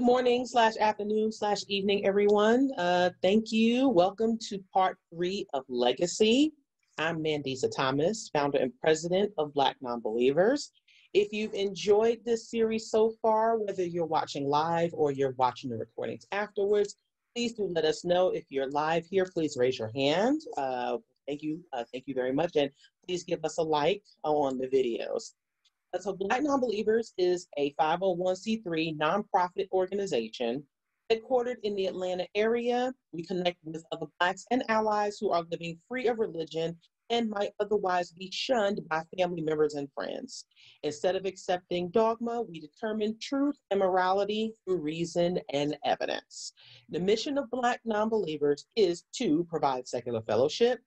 morning slash afternoon slash evening, everyone. Thank you. Welcome to part 3 of Legacy. I'm Mandisa Thomas, founder and president of Black Nonbelievers. If you've enjoyed this series so far, whether you're watching live or you're watching the recordings afterwards, please do let us know. If you're live here, please raise your hand. Thank you very much. And please give us a like on the videos. So Black Nonbelievers is a 501c3 nonprofit organization headquartered in the Atlanta area. We connect with other Blacks and allies who are living free of religion and might otherwise be shunned by family members and friends. Instead of accepting dogma, we determine truth and morality through reason and evidence. The mission of Black Nonbelievers is to provide secular fellowship,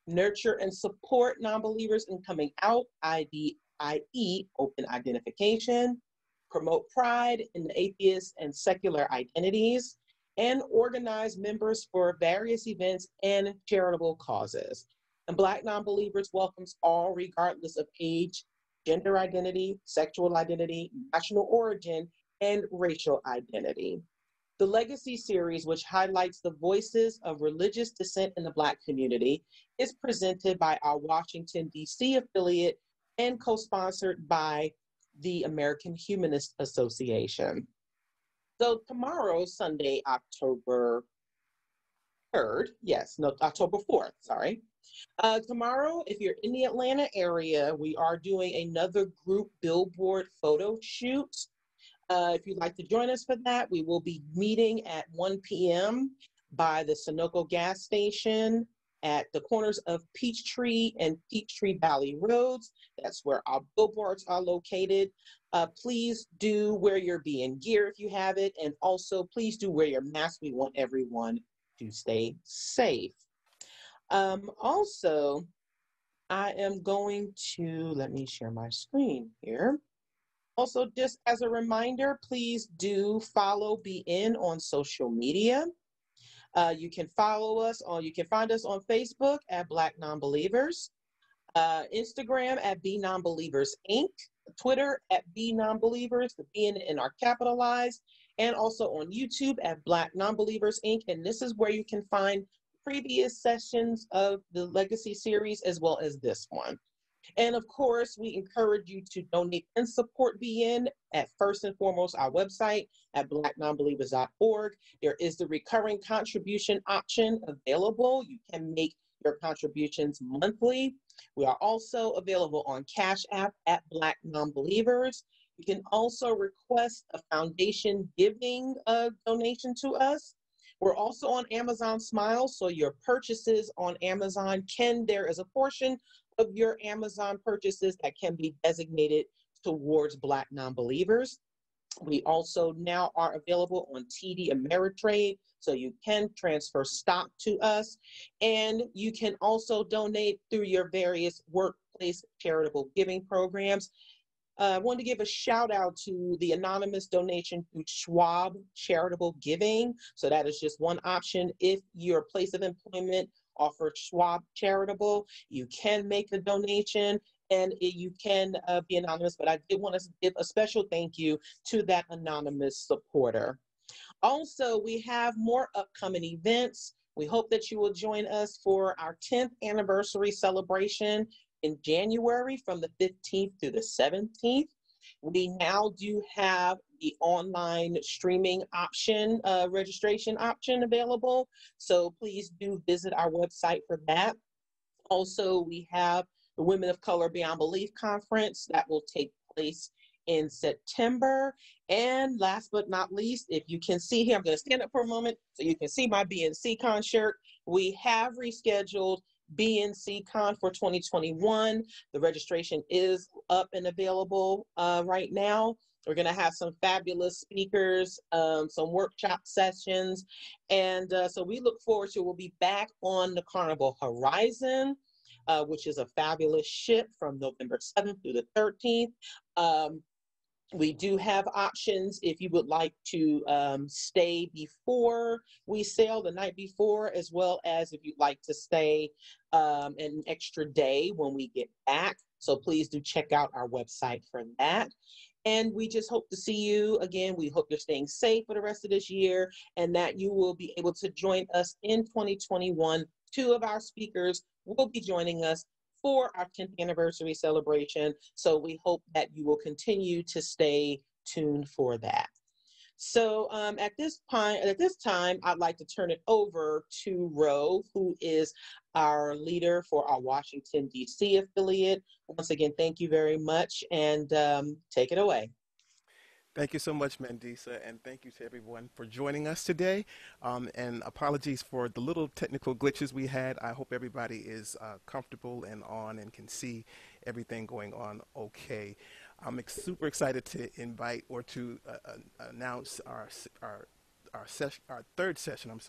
nurture and support nonbelievers in coming out, i.e. open identification, promote pride in the atheist and secular identities, and organize members for various events and charitable causes. And Black Nonbelievers welcomes all regardless of age, gender identity, sexual identity, national origin, and racial identity. The Legacy series, which highlights the voices of religious dissent in the Black community, is presented by our Washington, D.C. affiliate and co-sponsored by the American Humanist Association. So tomorrow, Sunday, October 4th, sorry. Tomorrow, if you're in the Atlanta area, we are doing another group billboard photo shoot. If you'd like to join us for that, we will be meeting at 1 p.m. by the Sunoco gas station at the corners of Peachtree and Peachtree Valley Roads. That's where our billboards are located. Please do wear your BN gear if you have it, and also please do wear your mask. We want everyone to stay safe. Also, I am going to, let me share my screen here. Also, just as a reminder, please do follow BN on social media. You can follow us you can find us on Facebook at Black Nonbelievers, Instagram at BNonbelievers Inc., Twitter at BNonbelievers, the B and N are capitalized, and also on YouTube at Black Nonbelievers Inc. And this is where you can find previous sessions of the Legacy series as well as this one. And of course, we encourage you to donate and support BN at first and foremost our website at BlackNonbelievers.org. There is the recurring contribution option available. You can make your contributions monthly. We are also available on Cashapp at Black Nonbelievers. You can also request a foundation giving donation to us. We're also on Amazon Smile, so your purchases on Amazon there is a portion of your Amazon purchases that can be designated towards Black Nonbelievers. We also now are available on TD Ameritrade, so you can transfer stock to us. And you can also donate through your various workplace charitable giving programs. I want to give a shout out to the anonymous donation through Schwab Charitable Giving. So that is just one option. If your place of employment offers Schwab Charitable, you can make a donation and you can be anonymous, but I did want to give a special thank you to that anonymous supporter. Also, we have more upcoming events. We hope that you will join us for our 10th anniversary celebration in January from the 15th to the 17th. We now do have the online streaming option, registration option available. So please do visit our website for that. Also, we have the Women of Color Beyond Belief Conference that will take place in September. And last but not least, if you can see here, I'm going to stand up for a moment so you can see my BNC Con shirt. We have rescheduled BNC Con for 2021. The registration is up and available right now. We're going to have some fabulous speakers, some workshop sessions. And so we look forward to, we'll be back on the Carnival Horizon, which is a fabulous ship from November 7th through the 13th. We do have options if you would like to stay before we sail the night before, as well as if you'd like to stay an extra day when we get back. So please do check out our website for that. And we just hope to see you again. We hope you're staying safe for the rest of this year and that you will be able to join us in 2021. Two of our speakers will be joining us for our 10th anniversary celebration. So we hope that you will continue to stay tuned for that. So at this time, I'd like to turn it over to Ro, who is our leader for our Washington, D.C. affiliate. Once again, thank you very much, and take it away. Thank you so much, Mandisa, and thank you to everyone for joining us today. And apologies for the little technical glitches we had. I hope everybody is comfortable and on and can see everything going on okay. I'm super excited to invite or to announce our third session,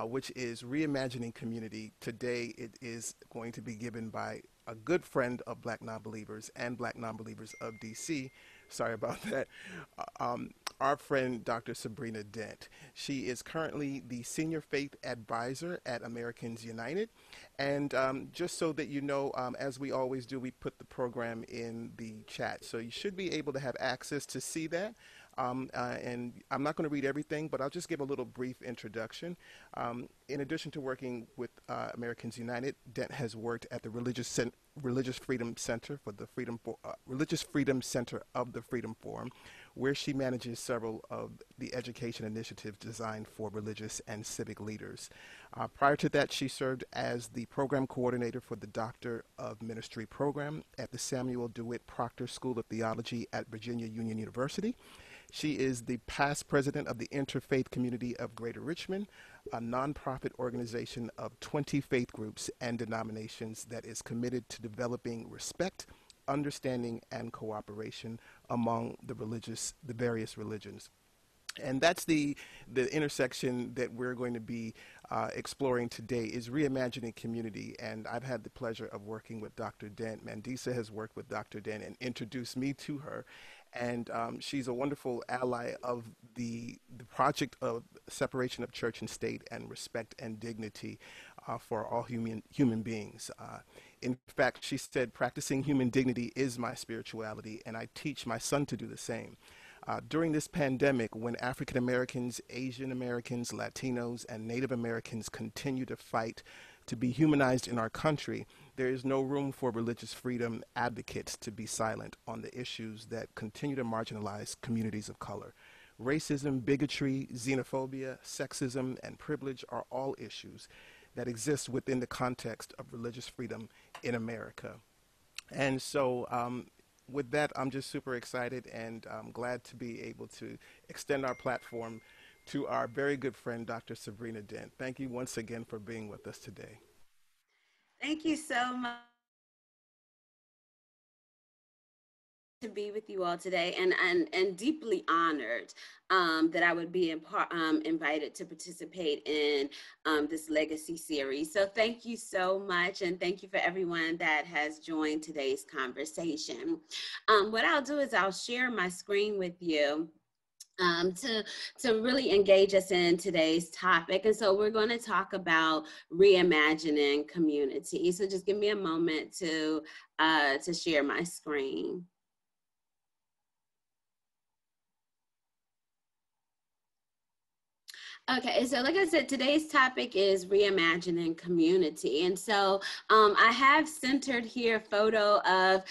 which is Reimagining Community. Today it is going to be given by a good friend of Black Nonbelievers and Black Nonbelievers of D.C. Sorry about that. Our friend, Dr. Sabrina Dent. She is currently the Senior Faith Advisor at Americans United. And just so that you know, as we always do, we put the program in the chat. So you should be able to have access to see that. And I'm not going to read everything, but I'll just give a little brief introduction. In addition to working with Americans United, Dent has worked at the Religious Freedom Center for the Religious Freedom Center of the Freedom Forum, where she manages several of the education initiatives designed for religious and civic leaders. Prior to that, she served as the program coordinator for the Doctor of Ministry program at the Samuel DeWitt Proctor School of Theology at Virginia Union University. She is the past president of the Interfaith Community of Greater Richmond, a nonprofit organization of 20 faith groups and denominations that is committed to developing respect, understanding, and cooperation among the various religions. And that's the intersection that we're going to be exploring today is reimagining community. And I've had the pleasure of working with Dr. Dent. Mandisa has worked with Dr. Dent and introduced me to her. And she's a wonderful ally of the project of separation of church and state and respect and dignity for all human beings. In fact, she said, practicing human dignity is my spirituality, and I teach my son to do the same. During this pandemic, when African Americans, Asian Americans, Latinos, and Native Americans continue to fight to be humanized in our country, there is no room for religious freedom advocates to be silent on the issues that continue to marginalize communities of color. Racism, bigotry, xenophobia, sexism, and privilege are all issues that exist within the context of religious freedom in America. And so with that, I'm just super excited and I'm glad to be able to extend our platform to our very good friend, Dr. Sabrina Dent. Thank you once again for being with us today. Thank you so much to be with you all today, and deeply honored that I would be invited to participate in this legacy series. So thank you so much, and thank you for everyone that has joined today's conversation. What I'll do is I'll share my screen with you to really engage us in today's topic. And so we're going to talk about reimagining community. So just give me a moment to share my screen. Okay, so like I said, today's topic is reimagining community. And so I have centered here a photo of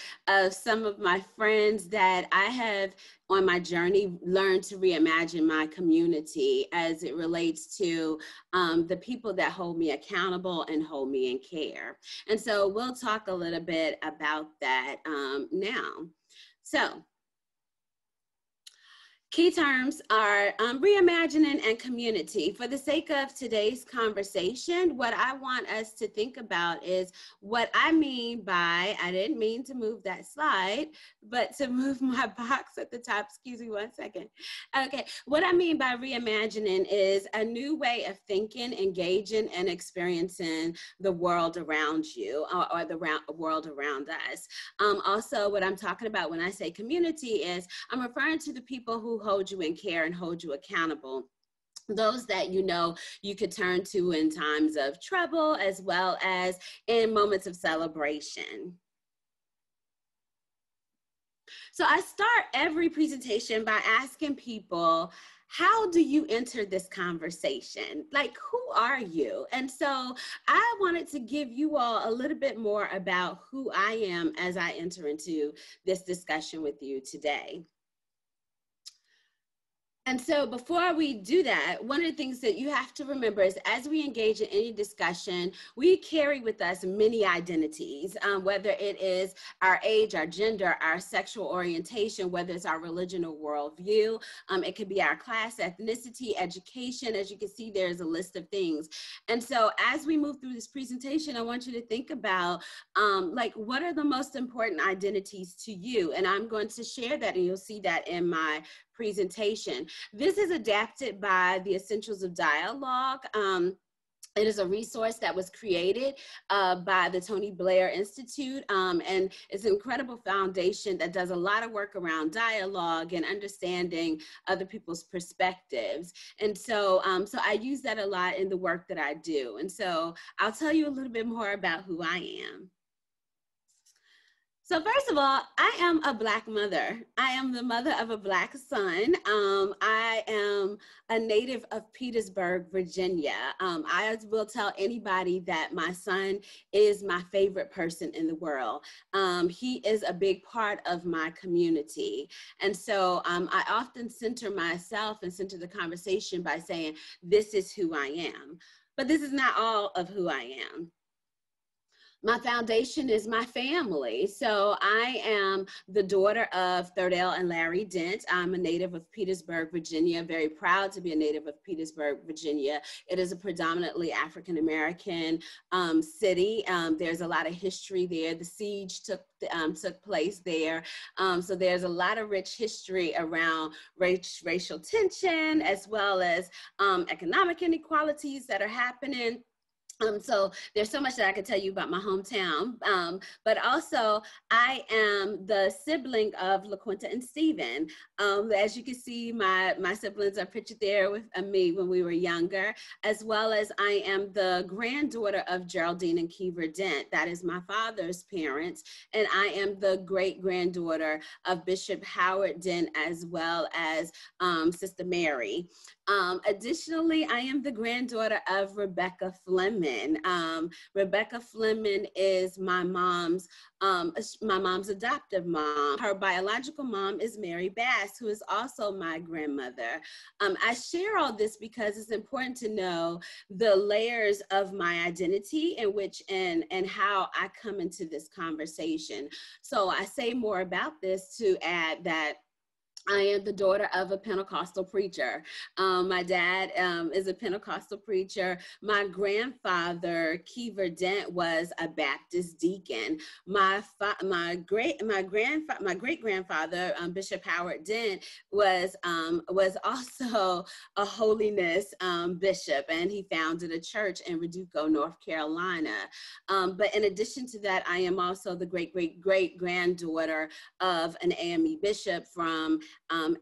some of my friends that I have on my journey learned to reimagine my community as it relates to the people that hold me accountable and hold me in care. And so we'll talk a little bit about that now. So key terms are reimagining and community. For the sake of today's conversation, what I want us to think about is what I mean by, I didn't mean to move that slide, but to move my box at the top, excuse me one second. Okay, what I mean by reimagining is a new way of thinking, engaging, and experiencing the world around you or the world around us. Also, what I'm talking about when I say community is I'm referring to the people who hold you in care and hold you accountable. Those that you know you could turn to in times of trouble as well as in moments of celebration. So I start every presentation by asking people, how do you enter this conversation? Like, who are you? And so I wanted to give you all a little bit more about who I am as I enter into this discussion with you today. And so before we do that, one of the things that you have to remember is as we engage in any discussion, we carry with us many identities, whether it is our age, our gender, our sexual orientation, whether it's our religion or worldview. It could be our class, ethnicity, education. As you can see, there's a list of things. And so as we move through this presentation, I want you to think about like, what are the most important identities to you? And I'm going to share that, and you'll see that in my presentation. This is adapted by the Essentials of Dialogue. It is a resource that was created by the Tony Blair Institute, and it's an incredible foundation that does a lot of work around dialogue and understanding other people's perspectives. And so, so I use that a lot in the work that I do. And so I'll tell you a little bit more about who I am. So first of all, I am a Black mother. I am the mother of a Black son. I am a native of Petersburg, Virginia. I will tell anybody that my son is my favorite person in the world. He is a big part of my community. And so I often center myself and center the conversation by saying, this is who I am. But this is not all of who I am. My foundation is my family. So I am the daughter of Thurdell and Larry Dent. I'm a native of Petersburg, Virginia, very proud to be a native of Petersburg, Virginia. It is a predominantly African-American city. There's a lot of history there. The siege took place there. So there's a lot of rich history around racial tension, as well as economic inequalities that are happening. So there's so much that I could tell you about my hometown, but also I am the sibling of LaQuinta and Stephen. As you can see, my siblings are pictured there with me when we were younger, as well as I am the granddaughter of Geraldine and Kiever Dent. That is my father's parents. And I am the great granddaughter of Bishop Howard Dent, as well as Sister Mary. Additionally, I am the granddaughter of Rebecca Fleming. Rebecca Fleming is my mom's adoptive mom. Her biological mom is Mary Bass, who is also my grandmother. I share all this because it's important to know the layers of my identity in which and how I come into this conversation. So I say more about this to add that I am the daughter of a Pentecostal preacher. My dad is a Pentecostal preacher. My grandfather, Kiever Dent, was a Baptist deacon. My great grandfather, Bishop Howard Dent, was also a holiness bishop, and he founded a church in Reduco, North Carolina. But in addition to that, I am also the great granddaughter of an AME bishop from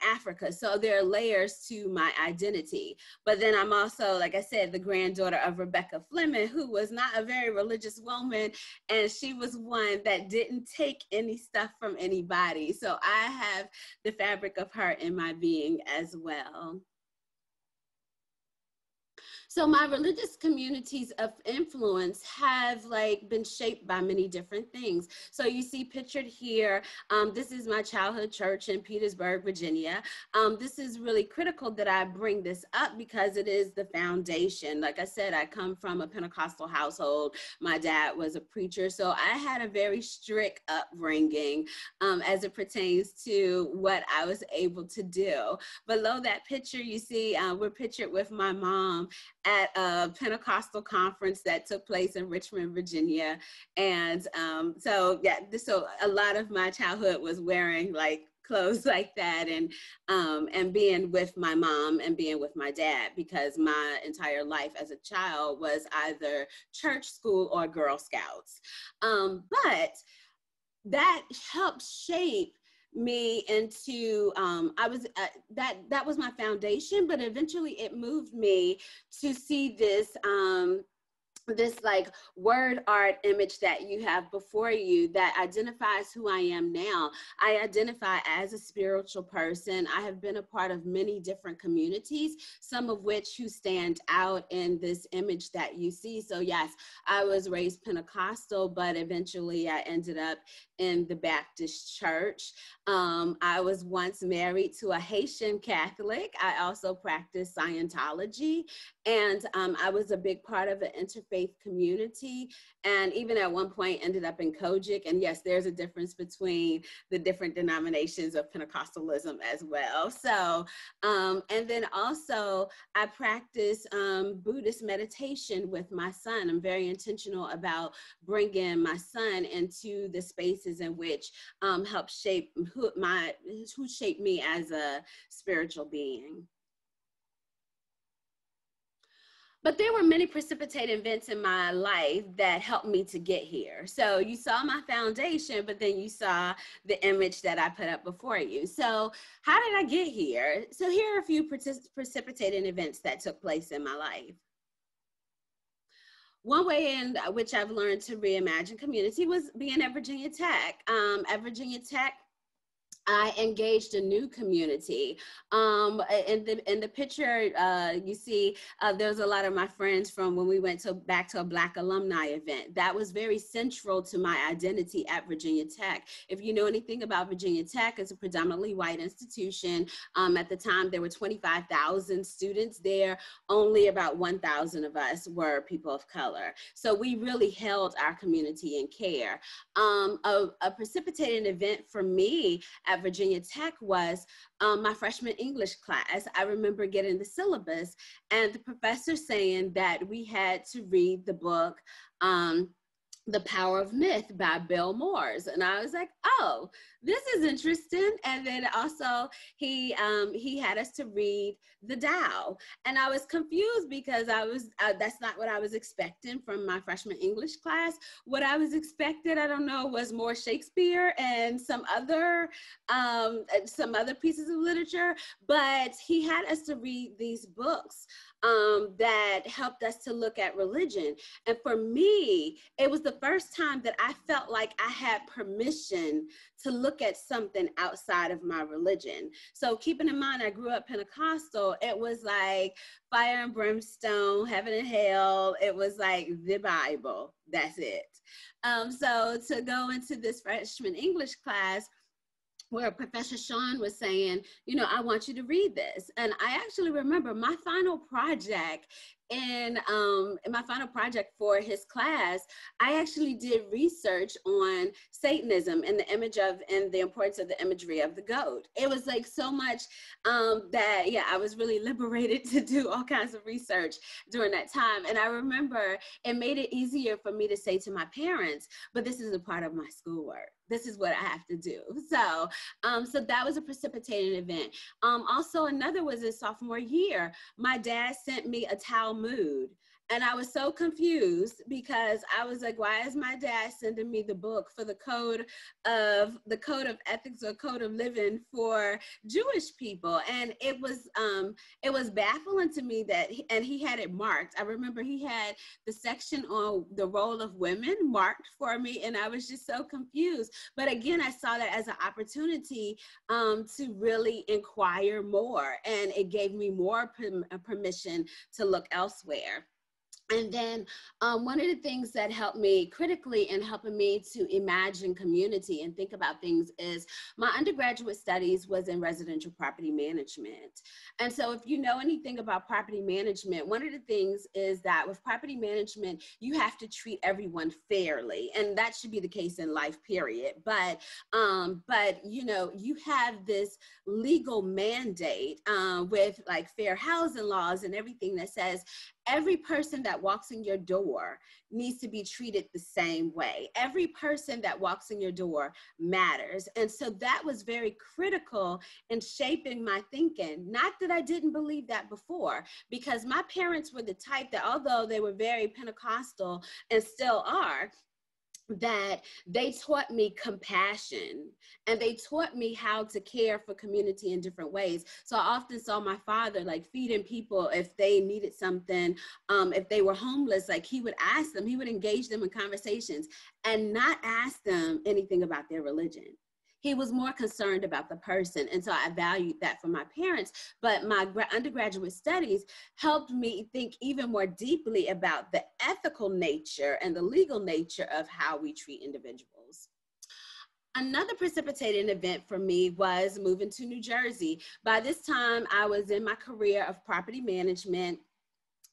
Africa. So there are layers to my identity. But then I'm also, like I said, the granddaughter of Rebecca Fleming, who was not a very religious woman, and she was one that didn't take any stuff from anybody. So I have the fabric of her in my being as well. So my religious communities of influence have been shaped by many different things. So you see pictured here, this is my childhood church in Petersburg, Virginia. This is really critical that I bring this up because it is the foundation. Like I said, I come from a Pentecostal household. My dad was a preacher, so I had a very strict upbringing as it pertains to what I was able to do. Below that picture, you see we're pictured with my mom at a Pentecostal conference that took place in Richmond, Virginia. And so a lot of my childhood was wearing clothes like that, and being with my mom and being with my dad, because my entire life as a child was either church, school, or Girl Scouts. But that helped shape me into that was my foundation, but eventually it moved me to see this this like word art image that you have before you that identifies who I am now. I identify as a spiritual person. I have been a part of many different communities, some of which who stand out in this image that you see. So yes, I was raised Pentecostal, but eventually I ended up in the Baptist church. I was once married to a Haitian Catholic. I also practiced Scientology, and I was a big part of an interfaith community, and even at one point ended up in Kojic. And yes, there's a difference between the different denominations of Pentecostalism as well. So, and then also I practice Buddhist meditation with my son. I'm very intentional about bringing my son into the spaces in which help shape who shaped me as a spiritual being. But there were many precipitating events in my life that helped me to get here. So you saw my foundation, but then you saw the image that I put up before you. So how did I get here? So here are a few precipitating events that took place in my life. One way in which I've learned to reimagine community was being at Virginia Tech. At Virginia Tech, I engaged a new community. In the picture, you see, there's a lot of my friends from when we went back to a Black alumni event. That was very central to my identity at Virginia Tech. If you know anything about Virginia Tech, it's a predominantly white institution. At the time, there were 25,000 students there. Only about 1,000 of us were people of color. So we really held our community in care. A precipitating event for me at Virginia Tech was my freshman English class. I remember getting the syllabus and the professor saying that we had to read the book, The Power of Myth by Bill Moores. And I was like, oh, this is interesting. And then also he had us to read The Tao. And I was confused because that's not what I was expecting from my freshman English class. What I was expecting, I don't know, was more Shakespeare and some other pieces of literature. But he had us to read these books that helped us to look at religion. And for me, it was the first time that I felt like I had permission to look at something outside of my religion. So keeping in mind, I grew up Pentecostal, it was like fire and brimstone, heaven and hell. It was like the Bible, that's it. So to go into this freshman English class, where Professor Sean was saying, you know, I want you to read this. And I actually remember my final project in my final project for his class, I actually did research on Satanism and the importance of the imagery of the goat. It was like so much that, yeah, I was really liberated to do all kinds of research during that time. And I remember it made it easier for me to say to my parents, but this is a part of my schoolwork. This is what I have to do. So, so that was a precipitating event. Also, another was in sophomore year. My dad sent me a Talmud, and I was so confused because I was like, why is my dad sending me the book for the code of ethics or code of living for Jewish people? And it was baffling to me that, and he had it marked. I remember he had the section on the role of women marked for me, and I was just so confused. But again, I saw that as an opportunity to really inquire more, and it gave me more permission to look elsewhere. And then one of the things that helped me critically in helping me to imagine community and think about things is my undergraduate studies was in residential property management. And so if you know anything about property management, one of the things is that with property management, you have to treat everyone fairly. And that should be the case in life, period. But you know, you have this legal mandate with like fair housing laws and everything that says every person that walks in your door needs to be treated the same way. Every person that walks in your door matters. And so that was very critical in shaping my thinking. Not that I didn't believe that before, because my parents were the type that, although they were very Pentecostal and still are, that they taught me compassion, and they taught me how to care for community in different ways. So I often saw my father like feeding people if they needed something, if they were homeless, like he would ask them, he would engage them in conversations and not ask them anything about their religion. He was more concerned about the person. And so I valued that from my parents. But my undergraduate studies helped me think even more deeply about the ethical nature and the legal nature of how we treat individuals. Another precipitating event for me was moving to New Jersey. By this time, I was in my career of property management,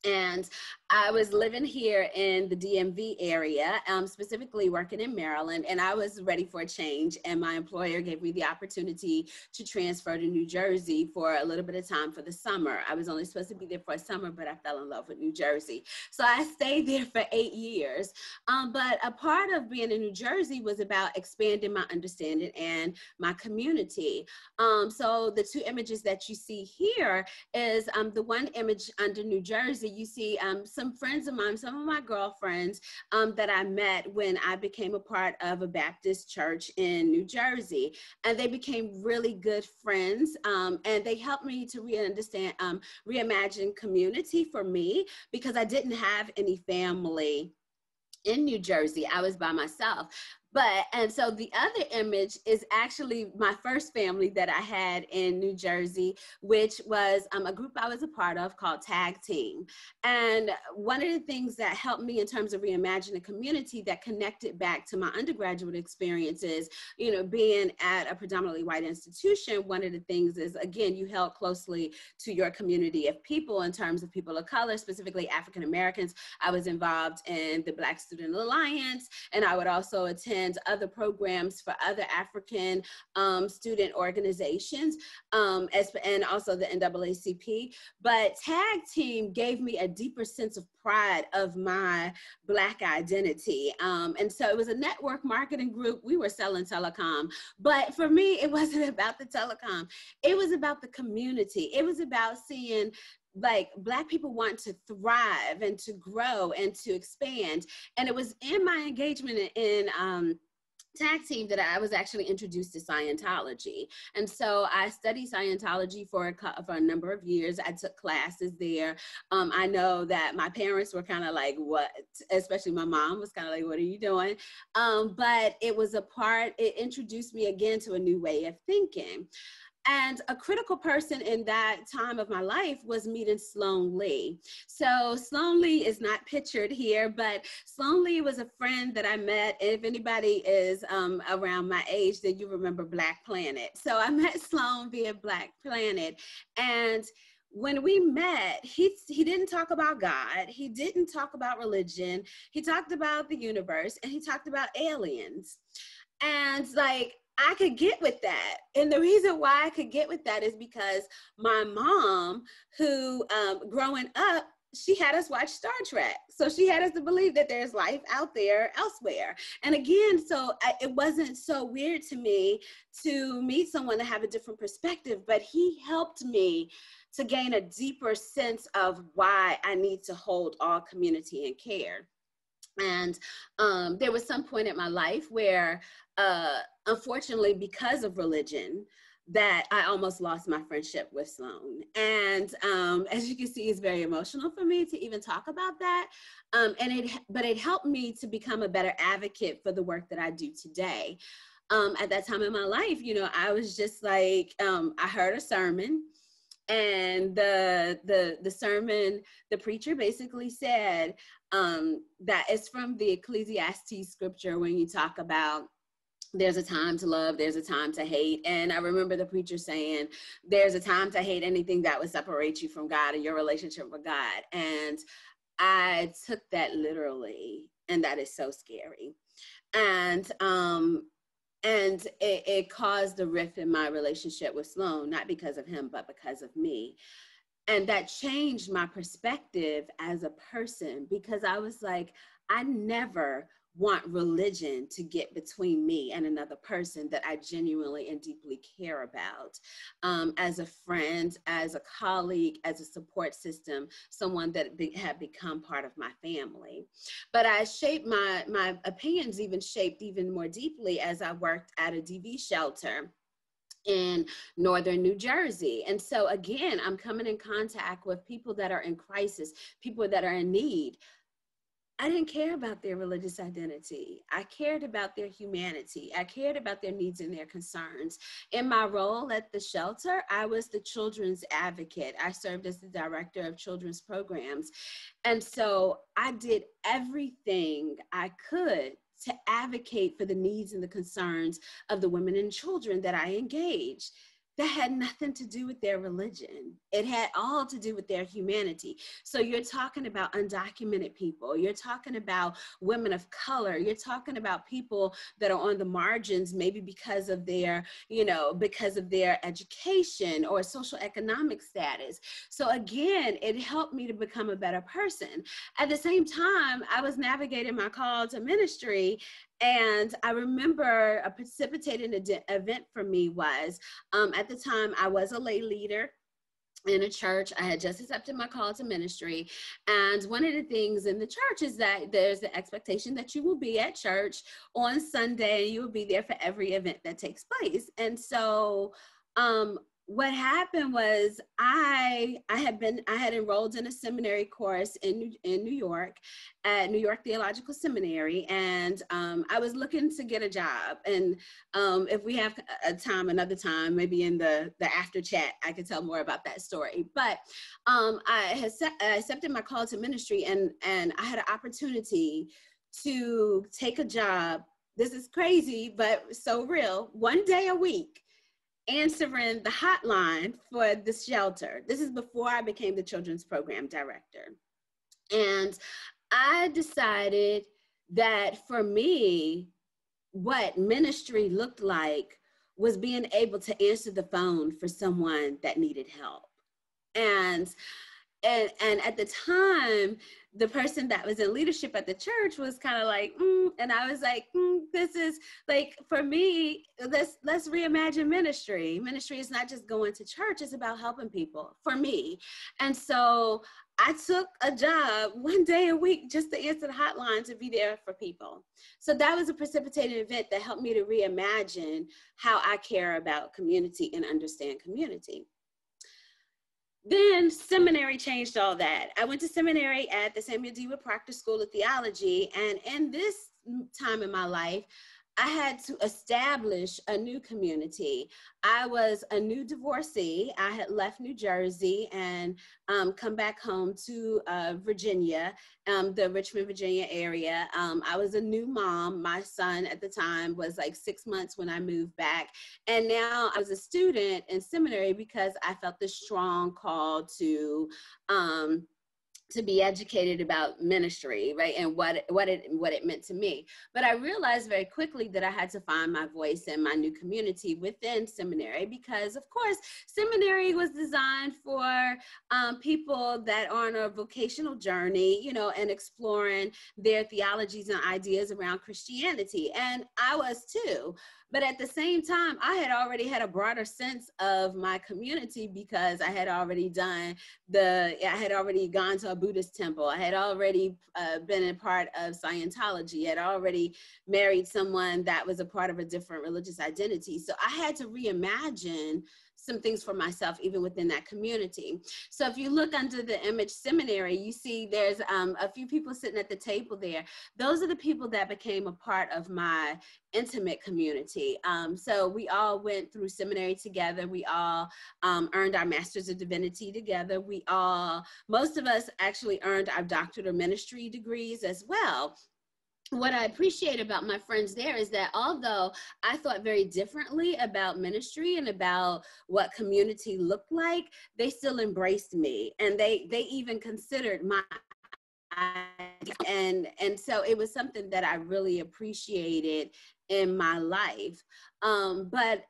and I was living here in the DMV area, specifically working in Maryland, and I was ready for a change. And my employer gave me the opportunity to transfer to New Jersey for a little bit of time for the summer. I was only supposed to be there for a summer, but I fell in love with New Jersey. So I stayed there for 8 years. But a part of being in New Jersey was about expanding my understanding and my community. So the two images that you see here is the one image under New Jersey. You see some friends of mine, some of my girlfriends that I met when I became a part of a Baptist church in New Jersey. And they became really good friends. And they helped me to understand, reimagine community for me, because I didn't have any family in New Jersey. I was by myself. And so the other image is actually my first family that I had in New Jersey, which was a group I was a part of called Tag Team. And one of the things that helped me in terms of reimagining community that connected back to my undergraduate experiences, you know, being at a predominantly white institution, one of the things is, again, you held closely to your community of people in terms of people of color, specifically African Americans. I was involved in the Black Student Alliance, and I would also attend other programs for other African student organizations, and also the NAACP. But Tag Team gave me a deeper sense of pride of my Black identity. And so it was a network marketing group. We were selling telecom. But for me, it wasn't about the telecom. It was about the community. It was about seeing like Black people want to thrive and to grow and to expand. And it was in my engagement in Tag Team that I was actually introduced to Scientology. And so I studied Scientology for a number of years. I took classes there. I know that my parents were kind of like, what? Especially my mom was kind of like, what are you doing? But it was it introduced me again to a new way of thinking. And a critical person in that time of my life was meeting Sloan Lee. So Sloan Lee is not pictured here, but Sloan Lee was a friend that I met. If anybody is around my age, then you remember Black Planet. So I met Sloan via Black Planet. And when we met, he didn't talk about God. He didn't talk about religion. He talked about the universe, and he talked about aliens. And like, I could get with that. And the reason why I could get with that is because my mom, who growing up, she had us watch Star Trek. So she had us to believe that there's life out there elsewhere. And again, so it wasn't so weird to me to meet someone to have a different perspective, but he helped me to gain a deeper sense of why I need to hold all community and care. And there was some point in my life where, unfortunately, because of religion, that I almost lost my friendship with Sloan. And as you can see, it's very emotional for me to even talk about that. But it helped me to become a better advocate for the work that I do today. At that time in my life, you know, I was just like, I heard a sermon. And the sermon, the preacher basically said that it's from the Ecclesiastes scripture when you talk about there's a time to love, there's a time to hate. And I remember the preacher saying, there's a time to hate anything that would separate you from God and your relationship with God. And I took that literally, and that is so scary. And it caused a rift in my relationship with Sloan, not because of him, but because of me. And that changed my perspective as a person, because I was like, I never want religion to get between me and another person that I genuinely and deeply care about, as a friend, as a colleague, as a support system, someone that had become part of my family. But I shaped my opinions even shaped even more deeply as I worked at a DV shelter in northern New Jersey. And so again, I'm coming in contact with people that are in crisis, people that are in need. I didn't care about their religious identity. I cared about their humanity. I cared about their needs and their concerns. In my role at the shelter, I was the children's advocate. I served as the director of children's programs. And so I did everything I could to advocate for the needs and the concerns of the women and children that I engaged. That had nothing to do with their religion. It had all to do with their humanity. So you're talking about undocumented people. You're talking about women of color. You're talking about people that are on the margins, maybe because of their, because of their education or social economic status. So again, it helped me to become a better person. At the same time, I was navigating my call to ministry. And I remember a precipitating event for me was, at the time, I was a lay leader in a church. I had just accepted my call to ministry. And one of the things in the church is that there's the expectation that you will be at church on Sunday, and you will be there for every event that takes place. And so, what happened was I had enrolled in a seminary course in New York at New York Theological Seminary, and I was looking to get a job. And if we have another time, maybe in the after chat, I can tell more about that story. But I accepted my call to ministry, and I had an opportunity to take a job. This is crazy, but so real. 1 day a week, answering the hotline for the shelter. This is before I became the children's program director. And I decided that for me, what ministry looked like was being able to answer the phone for someone that needed help. And at the time, the person that was in leadership at the church was kind of like, and I was like, this is like, for me, let's reimagine ministry. Ministry is not just going to church, it's about helping people, for me. And so I took a job 1 day a week just to answer the hotline, to be there for people. So that was a precipitating event that helped me to reimagine how I care about community and understand community. Then seminary changed all that. I went to seminary at the Samuel D. Wood Proctor School of Theology. And in this time in my life, I had to establish a new community. I was a new divorcee. I had left New Jersey and come back home to Virginia, the Richmond, Virginia area. I was a new mom. My son at the time was like 6 months when I moved back. And now I was a student in seminary because I felt this strong call to be educated about ministry, right? And what it meant to me. But I realized very quickly that I had to find my voice in my new community within seminary, because of course, seminary was designed for people that are on a vocational journey, and exploring their theologies and ideas around Christianity. And I was too. But at the same time, I had already had a broader sense of my community because I had already gone to a Buddhist temple. I had already been a part of Scientology. I had already married someone that was a part of a different religious identity. So I had to reimagine some things for myself, even within that community. So if you look under the image seminary, you see there's a few people sitting at the table there. Those are the people that became a part of my intimate community. So we all went through seminary together. We all earned our Masters of Divinity together. Most of us actually earned our doctorate of ministry degrees as well. What I appreciate about my friends there is that although I thought very differently about ministry and about what community looked like, they still embraced me, and they even considered my idea. And so it was something that I really appreciated in my life. But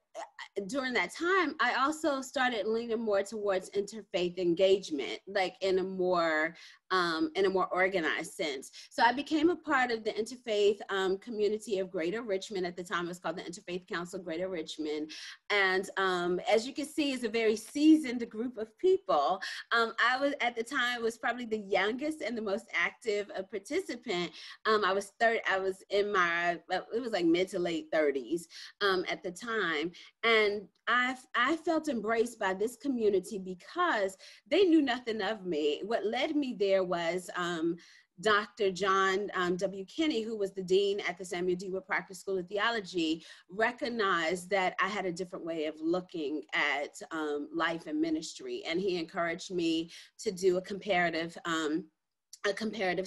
during that time, I also started leaning more towards interfaith engagement, like in a more organized sense. So I became a part of the interfaith community of Greater Richmond. At the time, it was called the Interfaith Council Greater Richmond. And as you can see, it's a very seasoned group of people. I was, at the time, was probably the youngest and the most active participant. I was in my, it was like mid to late 30s at the time. And I felt embraced by this community because they knew nothing of me. What led me there was Dr. John W. Kinney, who was the dean at the Samuel D. Wood Proctor School of Theology, recognized that I had a different way of looking at life and ministry. And he encouraged me to do a comparative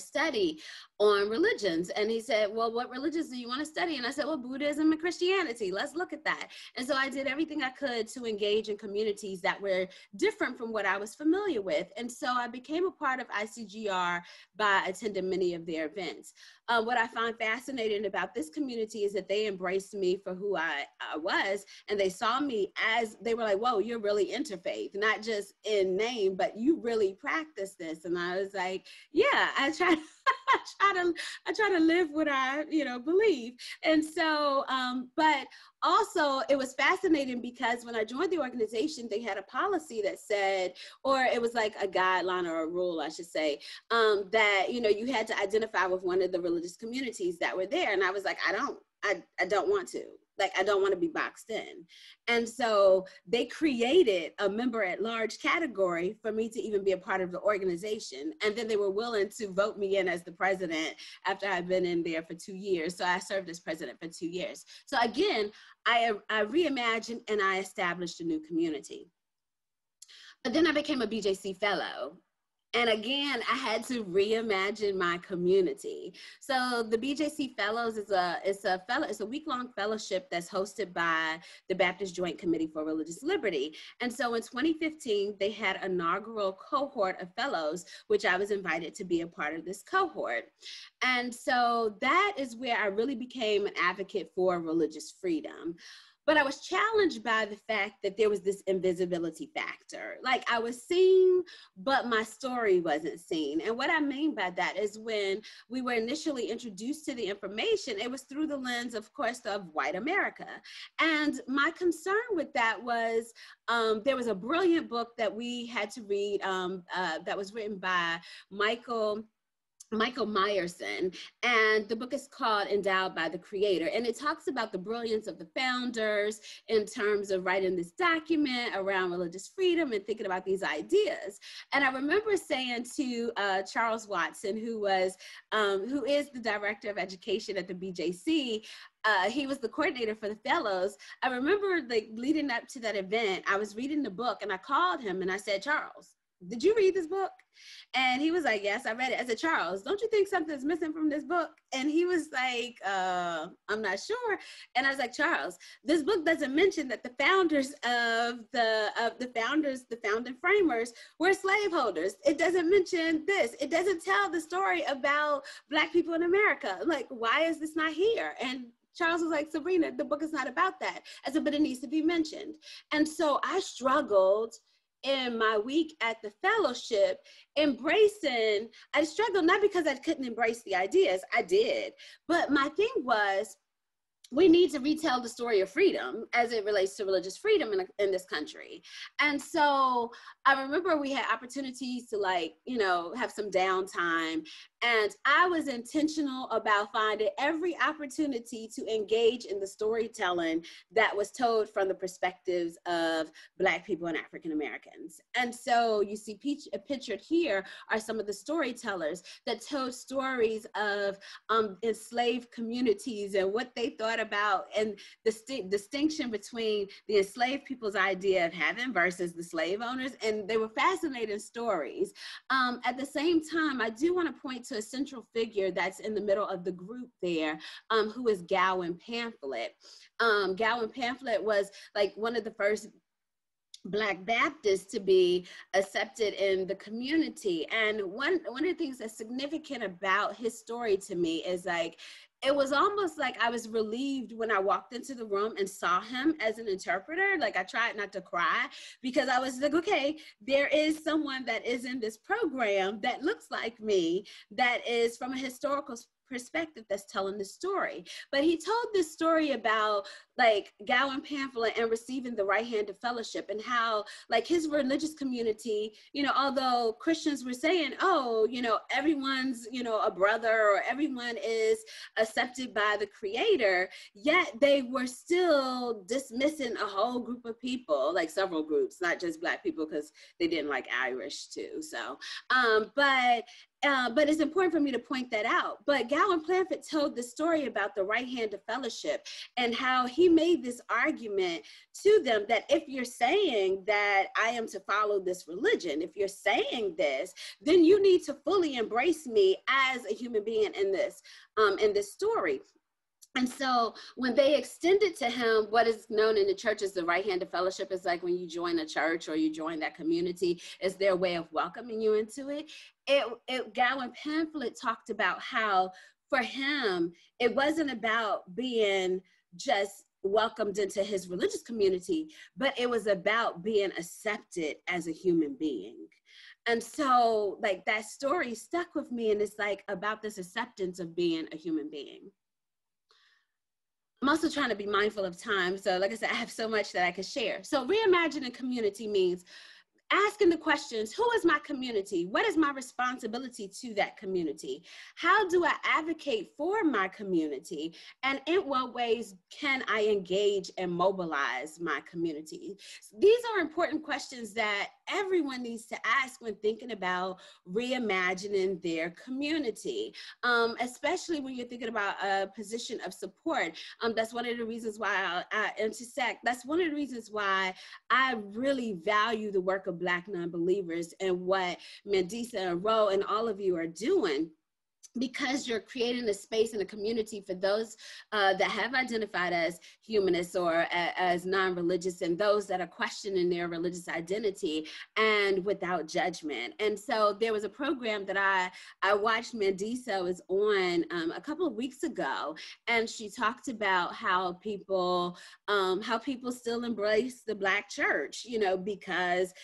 study on religions. And he said, well, what religions do you want to study? And I said, well, Buddhism and Christianity. Let's look at that. And so I did everything I could to engage in communities that were different from what I was familiar with. And so I became a part of ICGR by attending many of their events. What I find fascinating about this community is that they embraced me for who I was, and they saw me as, they were like, whoa, you're really interfaith, not just in name, but you really practice this. And I was like, yeah, I try to live what I, believe. And so, but also it was fascinating because when I joined the organization, they had a policy that said, or it was like a guideline or a rule, I should say, that, you had to identify with one of the religious communities that were there. And I was like, I don't want to. Like, I don't want to be boxed in. And so they created a member at large category for me to even be a part of the organization. And then they were willing to vote me in as the president after I'd been in there for 2 years. So I served as president for 2 years. So again, I reimagined and I established a new community. But then I became a BJC fellow. And again, I had to reimagine my community. So the BJC Fellows is a week-long fellowship that's hosted by the Baptist Joint Committee for Religious Liberty. And so in 2015, they had an inaugural cohort of fellows, which I was invited to be a part of this cohort. And so that is where I really became an advocate for religious freedom. But I was challenged by the fact that there was this invisibility factor. Like, I was seen, but my story wasn't seen. And what I mean by that is when we were initially introduced to the information, it was through the lens, of course, of white America. And my concern with that was there was a brilliant book that we had to read that was written by Michael Meyerson, and the book is called Endowed by the Creator. And it talks about the brilliance of the founders in terms of writing this document around religious freedom and thinking about these ideas. And I remember saying to Charles Watson, who is the director of education at the BJC, he was the coordinator for the fellows. I remember, like, leading up to that event, I was reading the book and I called him and I said, Charles, did you read this book? And he was like, yes, I read it. I said, Charles, don't you think something's missing from this book? And he was like, I'm not sure. And I was like, Charles, this book doesn't mention that the founders of the founding framers were slaveholders. It doesn't mention this. It doesn't tell the story about Black people in America. Like, why is this not here? And Charles was like, Sabrina, the book is not about that. I said, but it needs to be mentioned. And so I struggled in my week at the fellowship, I struggled not because I couldn't embrace the ideas, I did, but my thing was, we need to retell the story of freedom as it relates to religious freedom in this country. And so I remember we had opportunities to, like, have some downtime. And I was intentional about finding every opportunity to engage in the storytelling that was told from the perspectives of Black people and African Americans. And so you see pictured here are some of the storytellers that told stories of enslaved communities and what they thought about, and the distinction between the enslaved people's idea of heaven versus the slave owners. And they were fascinating stories. At the same time, I do want to point to a central figure that's in the middle of the group there, who is Gowan Pamphlet. Gowan Pamphlet was like one of the first Black Baptists to be accepted in the community. And one of the things that's significant about his story to me is, like, it was almost like I was relieved when I walked into the room and saw him as an interpreter. Like, I tried not to cry because I was like, okay, there is someone that is in this program that looks like me, that is from a historical perspective, that's telling the story. But he told this story about like Gowan pamphlet and receiving the right hand of fellowship, and how like his religious community, you know, although Christians were saying, oh, you know, everyone's, you know, a brother, or everyone is accepted by the Creator, yet they were still dismissing a whole group of people, like several groups, not just Black people, because they didn't like Irish too. So, but it's important for me to point that out. But Gowan Pamphlet told the story about the right hand of fellowship, and how he made this argument to them that if you're saying that I am to follow this religion, if you're saying this, then you need to fully embrace me as a human being in this story. And so when they extended to him what is known in the church as the right hand of fellowship, is like when you join a church or you join that community, is their way of welcoming you into it. Gowan Pamphlet talked about how for him, it wasn't about being just welcomed into his religious community, but it was about being accepted as a human being. And so like that story stuck with me, and it's like about this acceptance of being a human being. I'm also trying to be mindful of time. So like I said, I have so much that I could share. So reimagining community means asking the questions: who is my community? What is my responsibility to that community? How do I advocate for my community? And in what ways can I engage and mobilize my community? These are important questions that everyone needs to ask when thinking about reimagining their community, especially when you're thinking about a position of support. That's one of the reasons why I intersect. That's one of the reasons why I really value the work of Black Nonbelievers and what Mandisa and Ro and all of you are doing, because you're creating a space and a community for those that have identified as humanists or as non-religious, and those that are questioning their religious identity, and without judgment. And so there was a program that I watched Mandisa was on a couple of weeks ago, and she talked about how people still embrace the Black church, you know, because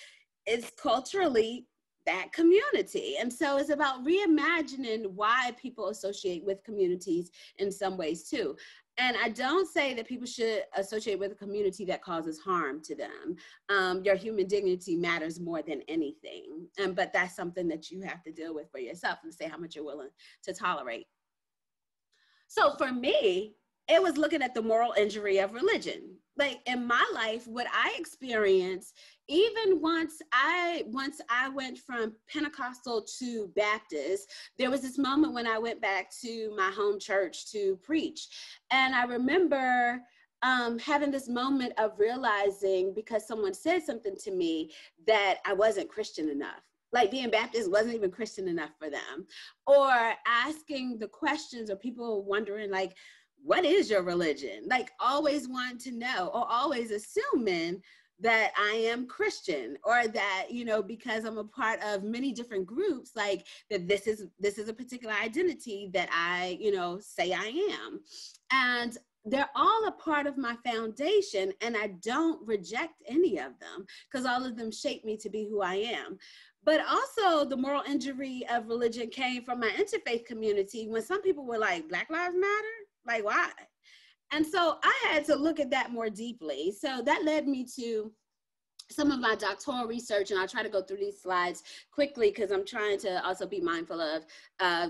it's culturally that community. And so it's about reimagining why people associate with communities in some ways too. And I don't say that people should associate with a community that causes harm to them. Your human dignity matters more than anything. But that's something that you have to deal with for yourself, and say how much you're willing to tolerate. So for me, it was looking at the moral injury of religion. Like in my life, what I experienced, even once I went from Pentecostal to Baptist, there was this moment when I went back to my home church to preach. And I remember having this moment of realizing, because someone said something to me, that I wasn't Christian enough. Like being Baptist wasn't even Christian enough for them. Or asking the questions, or people wondering like, what is your religion? Like always wanting to know, or always assuming that I am Christian, or that, you know, because I'm a part of many different groups, like that this is a particular identity that I, you know, say I am. And they're all a part of my foundation, and I don't reject any of them, because all of them shape me to be who I am. But also the moral injury of religion came from my interfaith community, when some people were like, Black Lives Matter? Like, why? And so I had to look at that more deeply. So that led me to some of my doctoral research, and I'll try to go through these slides quickly because I'm trying to also be mindful of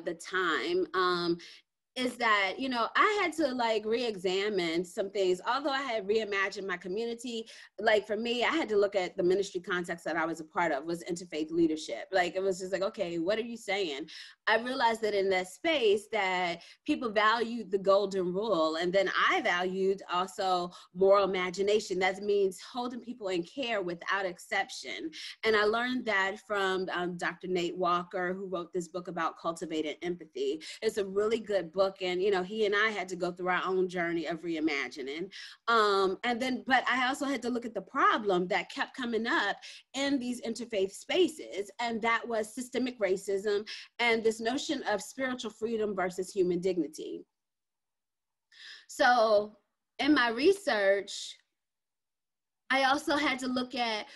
the time. Is that, you know, I had to like re-examine some things. Although I had reimagined my community, like for me, I had to look at the ministry context that I was a part of, was interfaith leadership. Like it was just like, okay, what are you saying? I realized that in that space that people valued the golden rule, and then I valued also moral imagination. That means holding people in care without exception. And I learned that from Dr. Nate Walker, who wrote this book about cultivating empathy. It's a really good book. And, you know, he and I had to go through our own journey of reimagining. But I also had to look at the problem that kept coming up in these interfaith spaces. And that was systemic racism and this notion of spiritual freedom versus human dignity. So in my research, I also had to look at,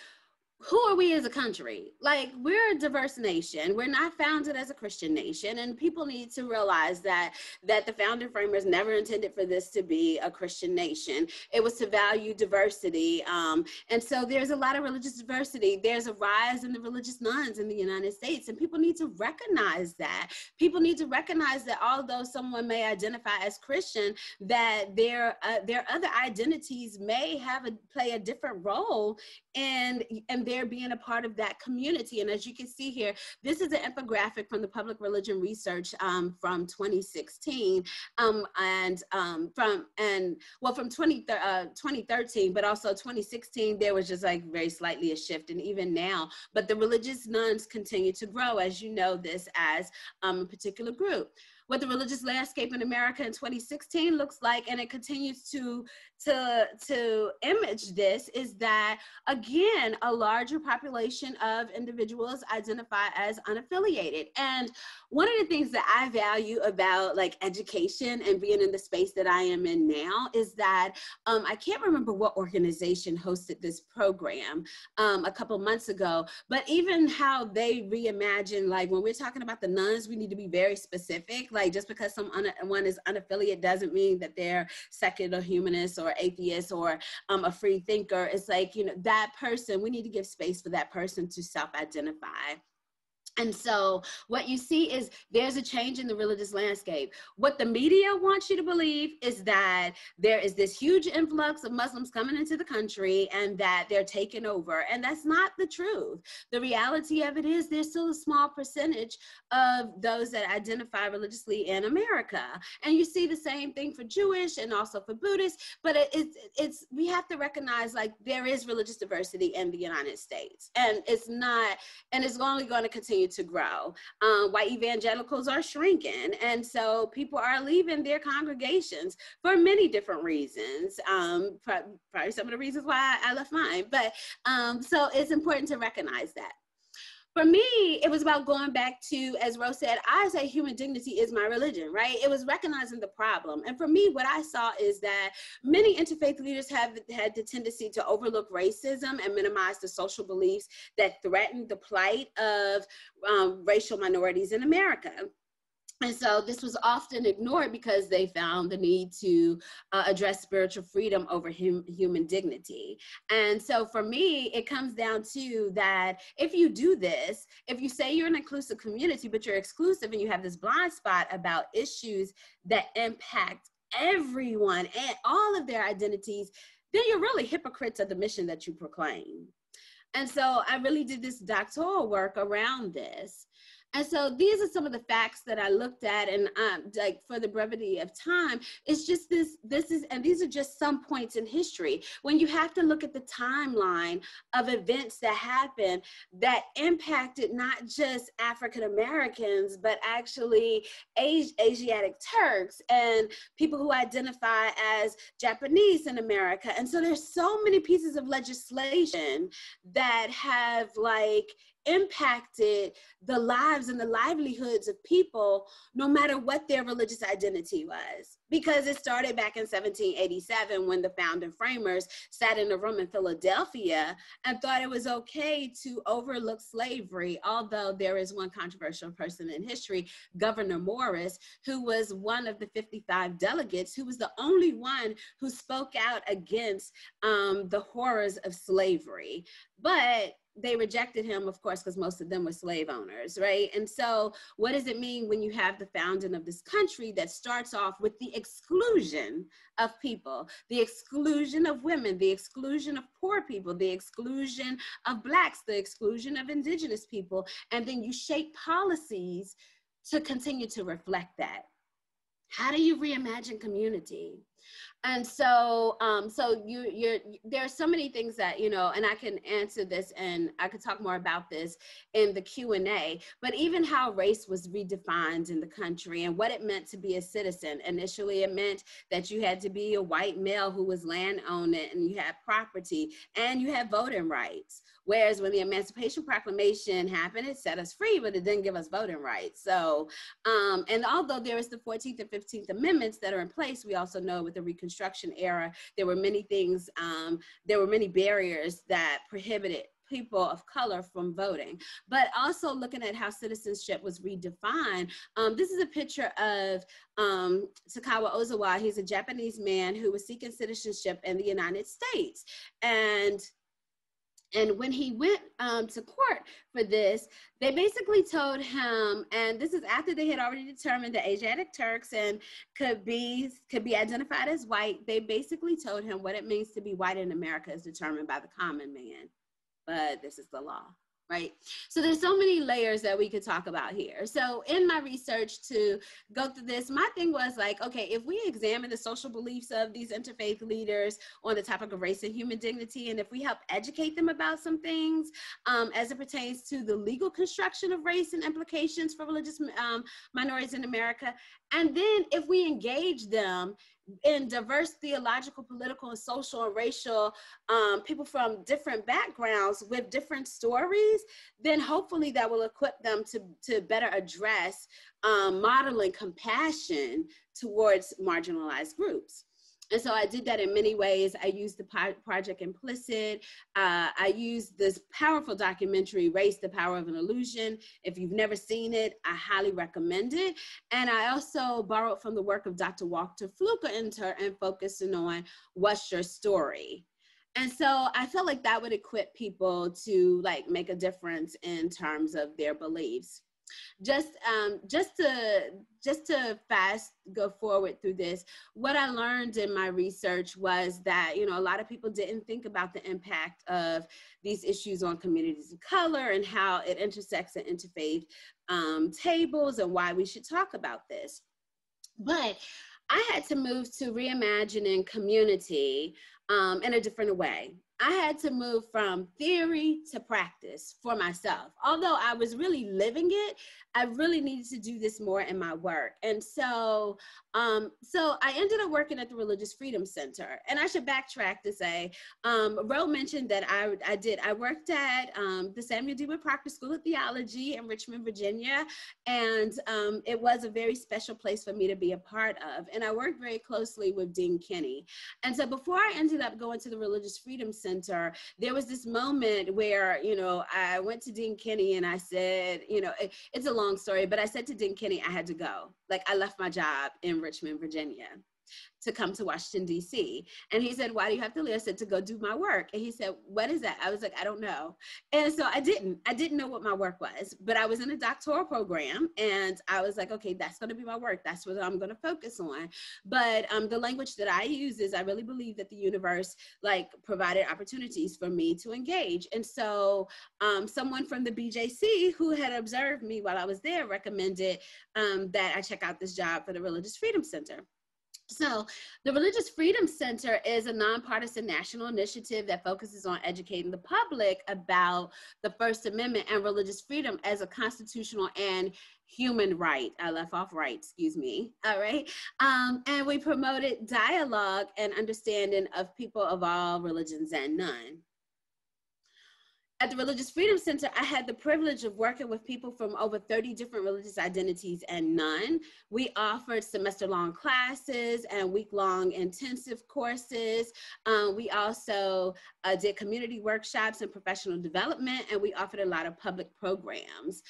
who are we as a country? Like, we're a diverse nation. We're not founded as a Christian nation, and people need to realize that the founding framers never intended for this to be a Christian nation. It was to value diversity, and so there's a lot of religious diversity. There's a rise in the religious nuns in the United States, and people need to recognize that. People need to recognize that although someone may identify as Christian, that their other identities may play a different role and they're being a part of that community. And as you can see here, this is an infographic from the Public Religion Research from 2016 from 2013, but also 2016, there was just like very slightly a shift, and even now, but the religious nuns continue to grow, as you know this as a particular group. What the religious landscape in America in 2016 looks like, and it continues to image this, is that, again, a larger population of individuals identify as unaffiliated. And one of the things that I value about like education and being in the space that I am in now is that I can't remember what organization hosted this program a couple months ago, but even how they reimagine, like when we're talking about the nuns, we need to be very specific. Like, just because someone is unaffiliated doesn't mean that they're secular humanists or atheists or a free thinker. It's like, you know, that person, we need to give space for that person to self-identify. And so what you see is there's a change in the religious landscape. What the media wants you to believe is that there is this huge influx of Muslims coming into the country and that they're taking over. And that's not the truth. The reality of it is there's still a small percentage of those that identify religiously in America. And you see the same thing for Jewish and also for Buddhists, but it's we have to recognize, like, there is religious diversity in the United States, and it's only going to continue to grow. White evangelicals are shrinking, and so people are leaving their congregations for many different reasons. Probably some of the reasons why I left mine, but so it's important to recognize that. For me, it was about going back to, as Rose said, I say human dignity is my religion, right? It was recognizing the problem. And for me, what I saw is that many interfaith leaders have had the tendency to overlook racism and minimize the social beliefs that threaten the plight of racial minorities in America. And so this was often ignored because they found the need to address spiritual freedom over human dignity. And so for me, it comes down to that if you do this, if you say you're an inclusive community, but you're exclusive and you have this blind spot about issues that impact everyone and all of their identities, then you're really hypocrites of the mission that you proclaim. And so I really did this doctoral work around this. And so these are some of the facts that I looked at, and like for the brevity of time, it's just and these are just some points in history. When you have to look at the timeline of events that happened that impacted not just African Americans, but actually Asiatic Turks and people who identify as Japanese in America. And so there's so many pieces of legislation that have like impacted the lives and the livelihoods of people, no matter what their religious identity was. Because it started back in 1787 when the founding framers sat in a room in Philadelphia and thought it was okay to overlook slavery, although there is one controversial person in history, Gouverneur Morris, who was one of the 55 delegates, who was the only one who spoke out against the horrors of slavery. But they rejected him, of course, because most of them were slave owners, right? And so what does it mean when you have the founding of this country that starts off with the exclusion of people, the exclusion of women, the exclusion of poor people, the exclusion of Blacks, the exclusion of Indigenous people, and then you shape policies to continue to reflect that? How do you reimagine community? And so, there are so many things that, you know, and I can answer this and I could talk more about this in the Q&A, but even how race was redefined in the country and what it meant to be a citizen. Initially, it meant that you had to be a white male who was landowner and you had property and you had voting rights. Whereas when the Emancipation Proclamation happened, it set us free, but it didn't give us voting rights. So, and although there is the 14th and 15th Amendments that are in place, we also know with the Reconstruction era, there were many things, there were many barriers that prohibited people of color from voting. But also looking at how citizenship was redefined, this is a picture of Takawa Ozawa. He's a Japanese man who was seeking citizenship in the United States. And when he went to court for this, they basically told him, and this is after they had already determined that Asiatic Turks and could be identified as white. They basically told him what it means to be white in America is determined by the common man, but this is the law. Right? So there's so many layers that we could talk about here. So in my research to go through this, my thing was like, okay, if we examine the social beliefs of these interfaith leaders on the topic of race and human dignity, and if we help educate them about some things as it pertains to the legal construction of race and implications for religious minorities in America, and then if we engage them in diverse theological, political, and social and racial people from different backgrounds with different stories, then hopefully that will equip them to better address modeling compassion towards marginalized groups. And so I did that in many ways. I used the Project Implicit. I used this powerful documentary, Race, the Power of an Illusion. If you've never seen it, I highly recommend it. And I also borrowed from the work of Dr. Walter Fluker and focusing on What's Your Story? And so I felt like that would equip people to like make a difference in terms of their beliefs. Just to fast go forward through this, what I learned in my research was that, you know, a lot of people didn't think about the impact of these issues on communities of color and how it intersects in interfaith tables and why we should talk about this. But I had to move to reimagining community in a different way. I had to move from theory to practice for myself. Although I was really living it, I really needed to do this more in my work. And so I ended up working at the Religious Freedom Center. And I should backtrack to say, Ro mentioned that I worked at the Samuel D. Wood Proctor School of Theology in Richmond, Virginia. And it was a very special place for me to be a part of. And I worked very closely with Dean Kinney. And so before I ended up going to the Religious Freedom Center, there was this moment where, you know, I went to Dean Kinney and I said, you know, it's a long story, but I said to Dean Kinney, I had to go. Like, I left my job in Richmond, Virginia to come to Washington, D.C. And he said, why do you have to leave? I said, to go do my work. And he said, what is that? I was like, I don't know. And so I didn't know what my work was, but I was in a doctoral program and I was like, okay, that's going to be my work. That's what I'm going to focus on. But the language that I use is I really believe that the universe like provided opportunities for me to engage. And so someone from the BJC who had observed me while I was there recommended that I check out this job for the Religious Freedom Center. So the Religious Freedom Center is a nonpartisan national initiative that focuses on educating the public about the First Amendment and religious freedom as a constitutional and human right. I left off right, excuse me. All right. And we promoted dialogue and understanding of people of all religions and none. At the Religious Freedom Center, I had the privilege of working with people from over 30 different religious identities and none. We offered semester-long classes and week-long intensive courses. We also did community workshops and professional development, and we offered a lot of public programs.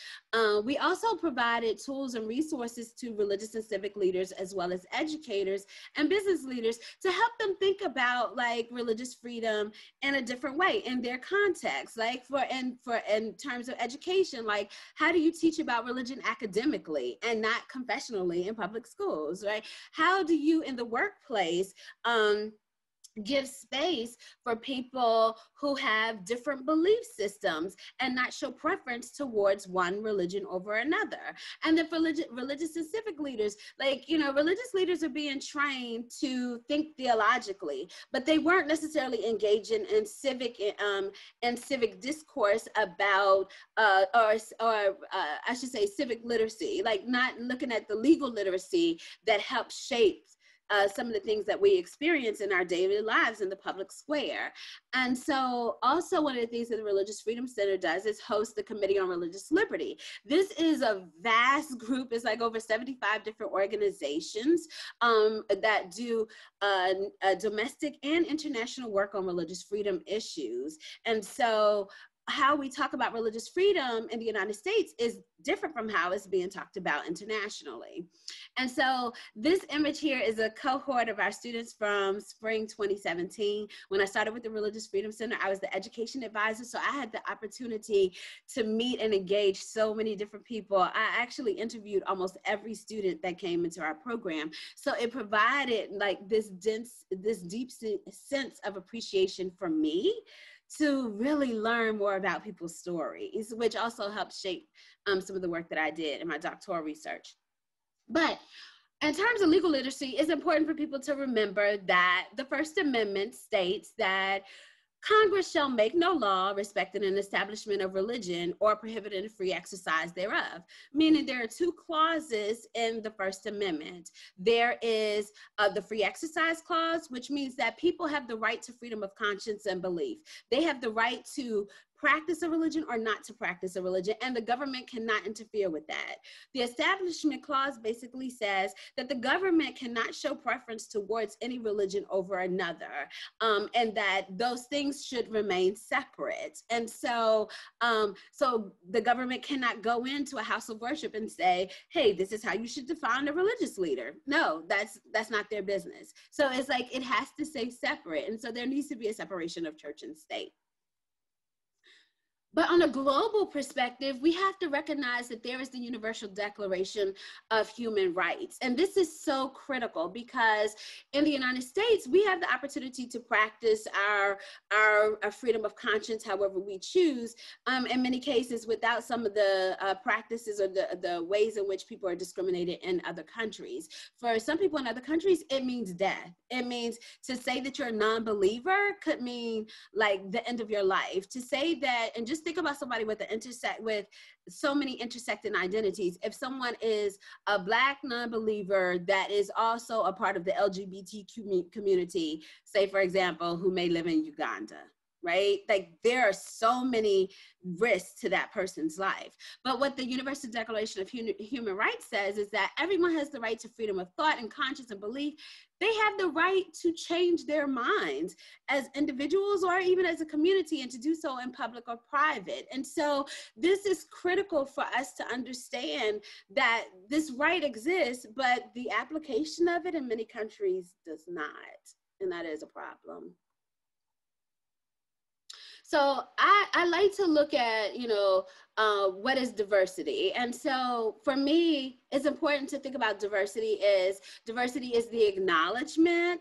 We also provided tools and resources to religious and civic leaders, as well as educators and business leaders, to help them think about like religious freedom in a different way in their context. Like in terms of education, like how do you teach about religion academically and not confessionally in public schools, right? How do you in the workplace give space for people who have different belief systems and not show preference towards one religion over another. And then for religious and civic leaders, like, you know, religious leaders are being trained to think theologically, but they weren't necessarily engaging in civic discourse about, I should say civic literacy, like not looking at the legal literacy that helps shape some of the things that we experience in our daily lives in the public square. And so also one of the things that the Religious Freedom Center does is host the Committee on Religious Liberty. This is a vast group. It's like over 75 different organizations that do domestic and international work on religious freedom issues. And so how we talk about religious freedom in the United States is different from how it's being talked about internationally. And so this image here is a cohort of our students from spring 2017. When I started with the Religious Freedom Center, I was the education advisor. So I had the opportunity to meet and engage so many different people. I actually interviewed almost every student that came into our program. So it provided like this deep sense of appreciation for me to really learn more about people's stories, which also helped shape some of the work that I did in my doctoral research. But in terms of legal literacy, it's important for people to remember that the First Amendment states that Congress shall make no law respecting an establishment of religion or prohibiting the free exercise thereof, meaning there are two clauses in the First Amendment. There is the free exercise clause, which means that people have the right to freedom of conscience and belief. They have the right to practice a religion or not to practice a religion, and the government cannot interfere with that. The Establishment Clause basically says that the government cannot show preference towards any religion over another, and that those things should remain separate. And so, so the government cannot go into a house of worship and say, hey, this is how you should define a religious leader. No, that's not their business. So it's like, it has to stay separate. And so there needs to be a separation of church and state. But on a global perspective, we have to recognize that there is the Universal Declaration of Human Rights. And this is so critical because in the United States, we have the opportunity to practice our freedom of conscience however we choose, in many cases without some of the practices or the ways in which people are discriminated in other countries. For some people in other countries, it means death. It means to say that you're a non-believer could mean like the end of your life. To say that, and just think about somebody with so many intersecting identities. If someone is a Black non-believer that is also a part of the LGBT community, say for example, who may live in Uganda, right? Like there are so many risks to that person's life. But what the Universal Declaration of Human Rights says is that everyone has the right to freedom of thought and conscience and belief. They have the right to change their minds as individuals or even as a community, and to do so in public or private. And so this is critical for us to understand that this right exists, but the application of it in many countries does not. And that is a problem. So I like to look at, what is diversity? And so for me, it's important to think about diversity is the acknowledgement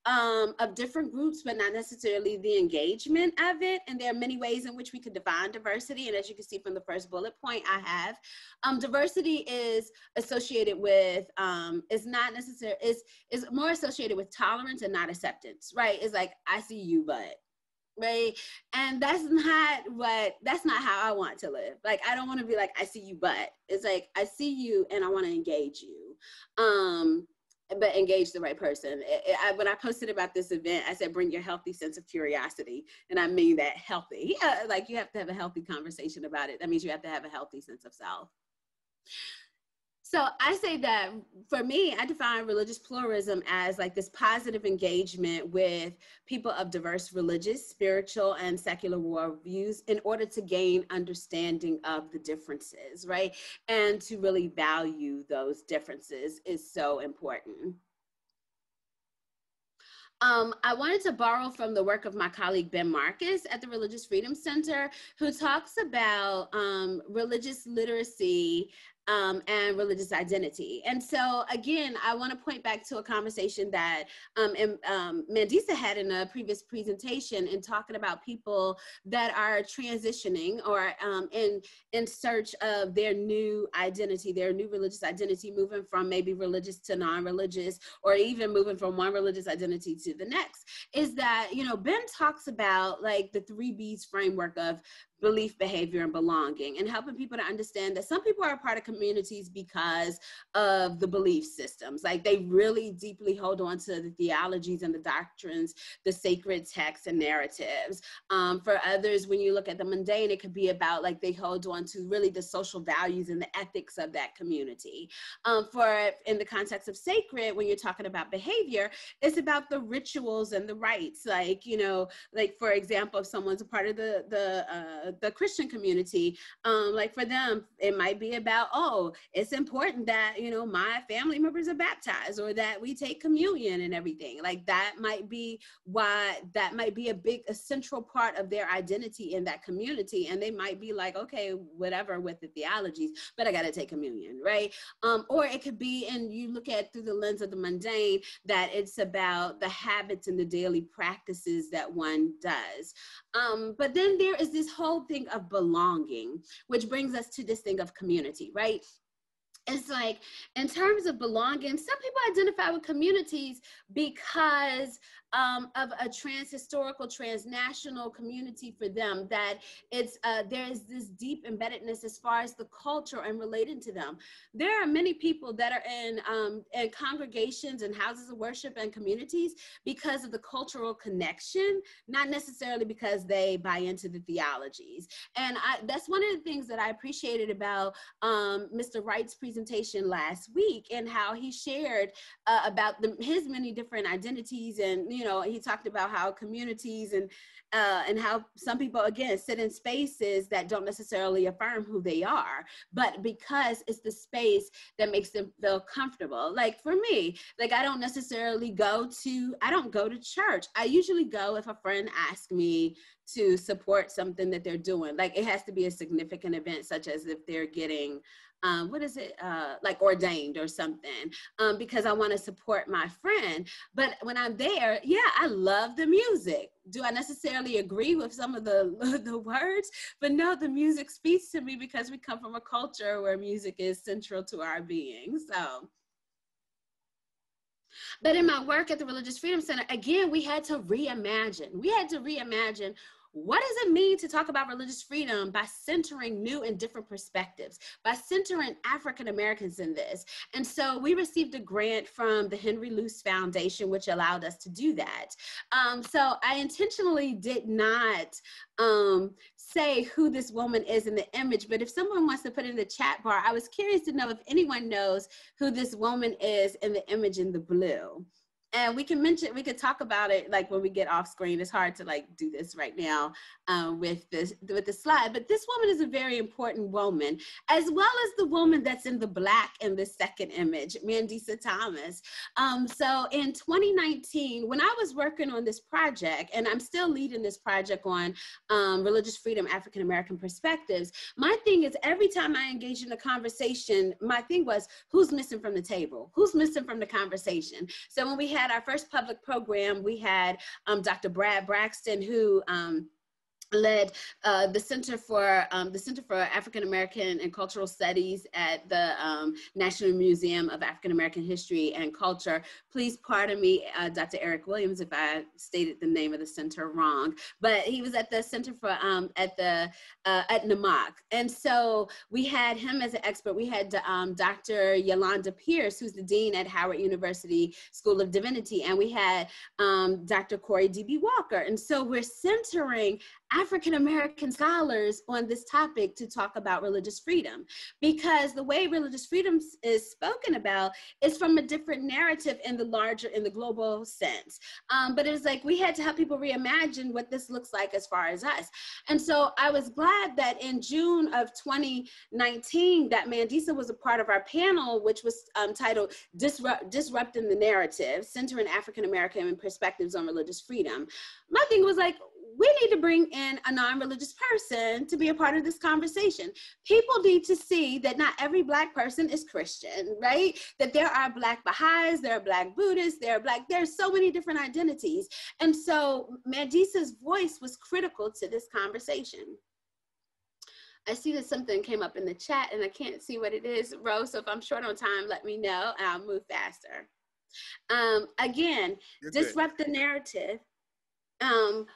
of different groups, but not necessarily the engagement of it. And there are many ways in which we could define diversity. And as you can see from the first bullet point I have, diversity is associated with, is more associated with tolerance and not acceptance, right? It's like, I see you, but. Right. And that's not how I want to live. Like, I don't want to be like, I see you, but it's like, I see you and I want to engage you. But engage the right person. When I posted about this event, I said, bring your healthy sense of curiosity. And I mean that healthy, like you have to have a healthy conversation about it. That means you have to have a healthy sense of self. So I say that for me, I define religious pluralism as like this positive engagement with people of diverse religious, spiritual, and secular worldviews in order to gain understanding of the differences, right? And to really value those differences is so important. I wanted to borrow from the work of my colleague, Ben Marcus at the Religious Freedom Center, who talks about religious literacy and religious identity. And so again, I want to point back to a conversation that Mandisa had in a previous presentation in talking about people that are transitioning or in search of their new identity, their new religious identity, moving from maybe religious to non-religious, or even moving from one religious identity to the next, is that, you know, Ben talks about like the 3 B's framework of belief, behavior, and belonging, and helping people to understand that some people are a part of communities because of the belief systems. Like they really deeply hold on to the theologies and the doctrines, the sacred texts and narratives. For others, when you look at the mundane, it could be about like they hold on to really the social values and the ethics of that community. For in the context of sacred, when you're talking about behavior, it's about the rituals and the rites. Like, you know, like for example, if someone's a part of the Christian community, like for them, it might be about, oh, it's important that, you know, my family members are baptized, or that we take communion and everything. Like that might be why, that might be a central part of their identity in that community. And they might be like, okay, whatever with the theologies, but I got to take communion, right? Or it could be, and you look at through the lens of the mundane, that it's about the habits and the daily practices that one does. But then there is this whole thing of belonging, which brings us to this thing of community, right? It's like, in terms of belonging, some people identify with communities because of a transhistorical, transnational community for them, that it's there is this deep embeddedness as far as the culture and related to them. There are many people that are in congregations and houses of worship and communities because of the cultural connection, not necessarily because they buy into the theologies. And that's one of the things that I appreciated about Mr. Wright's presentation last week, and how he shared about his many different identities. And, you know, he talked about how communities and how some people, again, sit in spaces that don't necessarily affirm who they are, but because it's the space that makes them feel comfortable. Like for me, like I don't necessarily go to church. I usually go if a friend asks me to support something that they're doing. Like it has to be a significant event, such as if they're getting like ordained or something, because I want to support my friend. But when I'm there, yeah, I love the music. Do I necessarily agree with some of the words? But no, the music speaks to me because we come from a culture where music is central to our being. So, but in my work at the Religious Freedom Center, again, we had to reimagine. What does it mean to talk about religious freedom by centering new and different perspectives, by centering African Americans in this? And so we received a grant from the Henry Luce Foundation, which allowed us to do that. So I intentionally did not say who this woman is in the image, but if someone wants to put it in the chat bar, I was curious to know if anyone knows who this woman is in the image in the blue. And we could talk about it like when we get off screen. It's hard to like do this right now with the slide, but this woman is a very important woman, as well as the woman that's in the black in the second image, Mandisa Thomas. So in 2019, when I was working on this project, and I'm still leading this project on religious freedom, African American perspectives, my thing is every time I engage in a conversation, my thing was, who's missing from the table? Who's missing from the conversation? So when we had our first public program, we had Dr. Brad Braxton, who led the Center for African American and Cultural Studies at the National Museum of African American History and Culture. Please pardon me, Dr. Eric Williams, if I stated the name of the center wrong, but he was at the Center for at NMOC. And so we had him as an expert. We had Dr. Yolanda Pierce, who's the Dean at Howard University School of Divinity, and we had Dr. Corey D.B. Walker. And so we're centering African American scholars on this topic to talk about religious freedom, because the way religious freedom is spoken about is from a different narrative in the global sense. But it's like we had to help people reimagine what this looks like as far as us. And so I was glad that in June of 2019 that Mandisa was a part of our panel, which was titled Disrupting the Narrative, Centering African American Perspectives on Religious Freedom. My thing was like, we need to bring in a non-religious person to be a part of this conversation. People need to see that not every Black person is Christian, right? That there are Black Baha'is, there are Black Buddhists, there's so many different identities. And so Mandisa's voice was critical to this conversation. I see that something came up in the chat and I can't see what it is, Rose. So if I'm short on time, let me know and I'll move faster. Again, disrupt the narrative.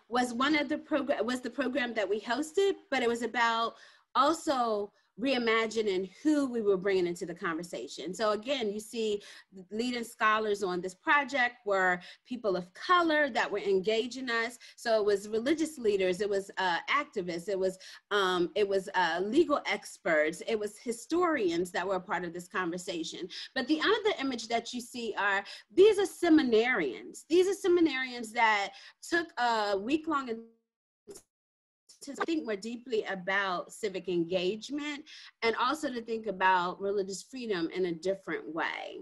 Was the program that we hosted, but it was about also reimagining who we were bringing into the conversation. So again, you see leading scholars on this project were people of color that were engaging us. So it was religious leaders, it was activists, it was legal experts, it was historians that were a part of this conversation. But the other image that you see are, these are seminarians. These are seminarians that took a week-long to think more deeply about civic engagement and also to think about religious freedom in a different way.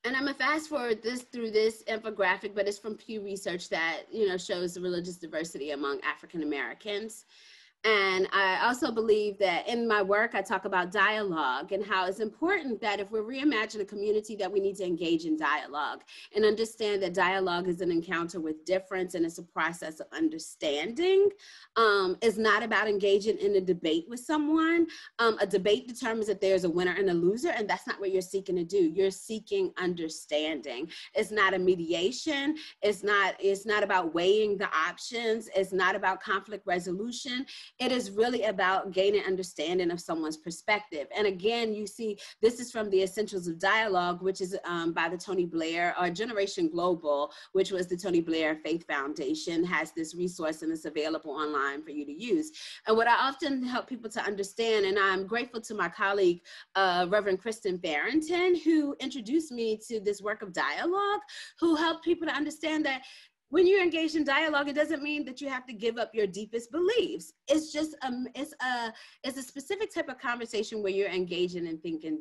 And I'm gonna fast forward through this infographic, but it's from Pew Research that, shows the religious diversity among African Americans. And I also believe that in my work, I talk about dialogue and how it's important that if we're reimagining a community, that we need to engage in dialogue and understand that dialogue is an encounter with difference and it's a process of understanding. It's not about engaging in a debate with someone. A debate determines that there's a winner and a loser, and that's not what you're seeking to do. You're seeking understanding. It's not a mediation. It's not about weighing the options. It's not about conflict resolution. It is really about gaining understanding of someone's perspective. And again, you see, this is from the Essentials of Dialogue, which is by the Tony Blair, or Generation Global, which was the Tony Blair Faith Foundation, has this resource and it's available online for you to use. And what I often help people to understand, and I'm grateful to my colleague, Reverend Kristen Barrington, who introduced me to this work of dialogue, who helped people to understand that when you're engaged in dialogue, it doesn't mean that you have to give up your deepest beliefs. It's just it's a specific type of conversation where you're engaging and thinking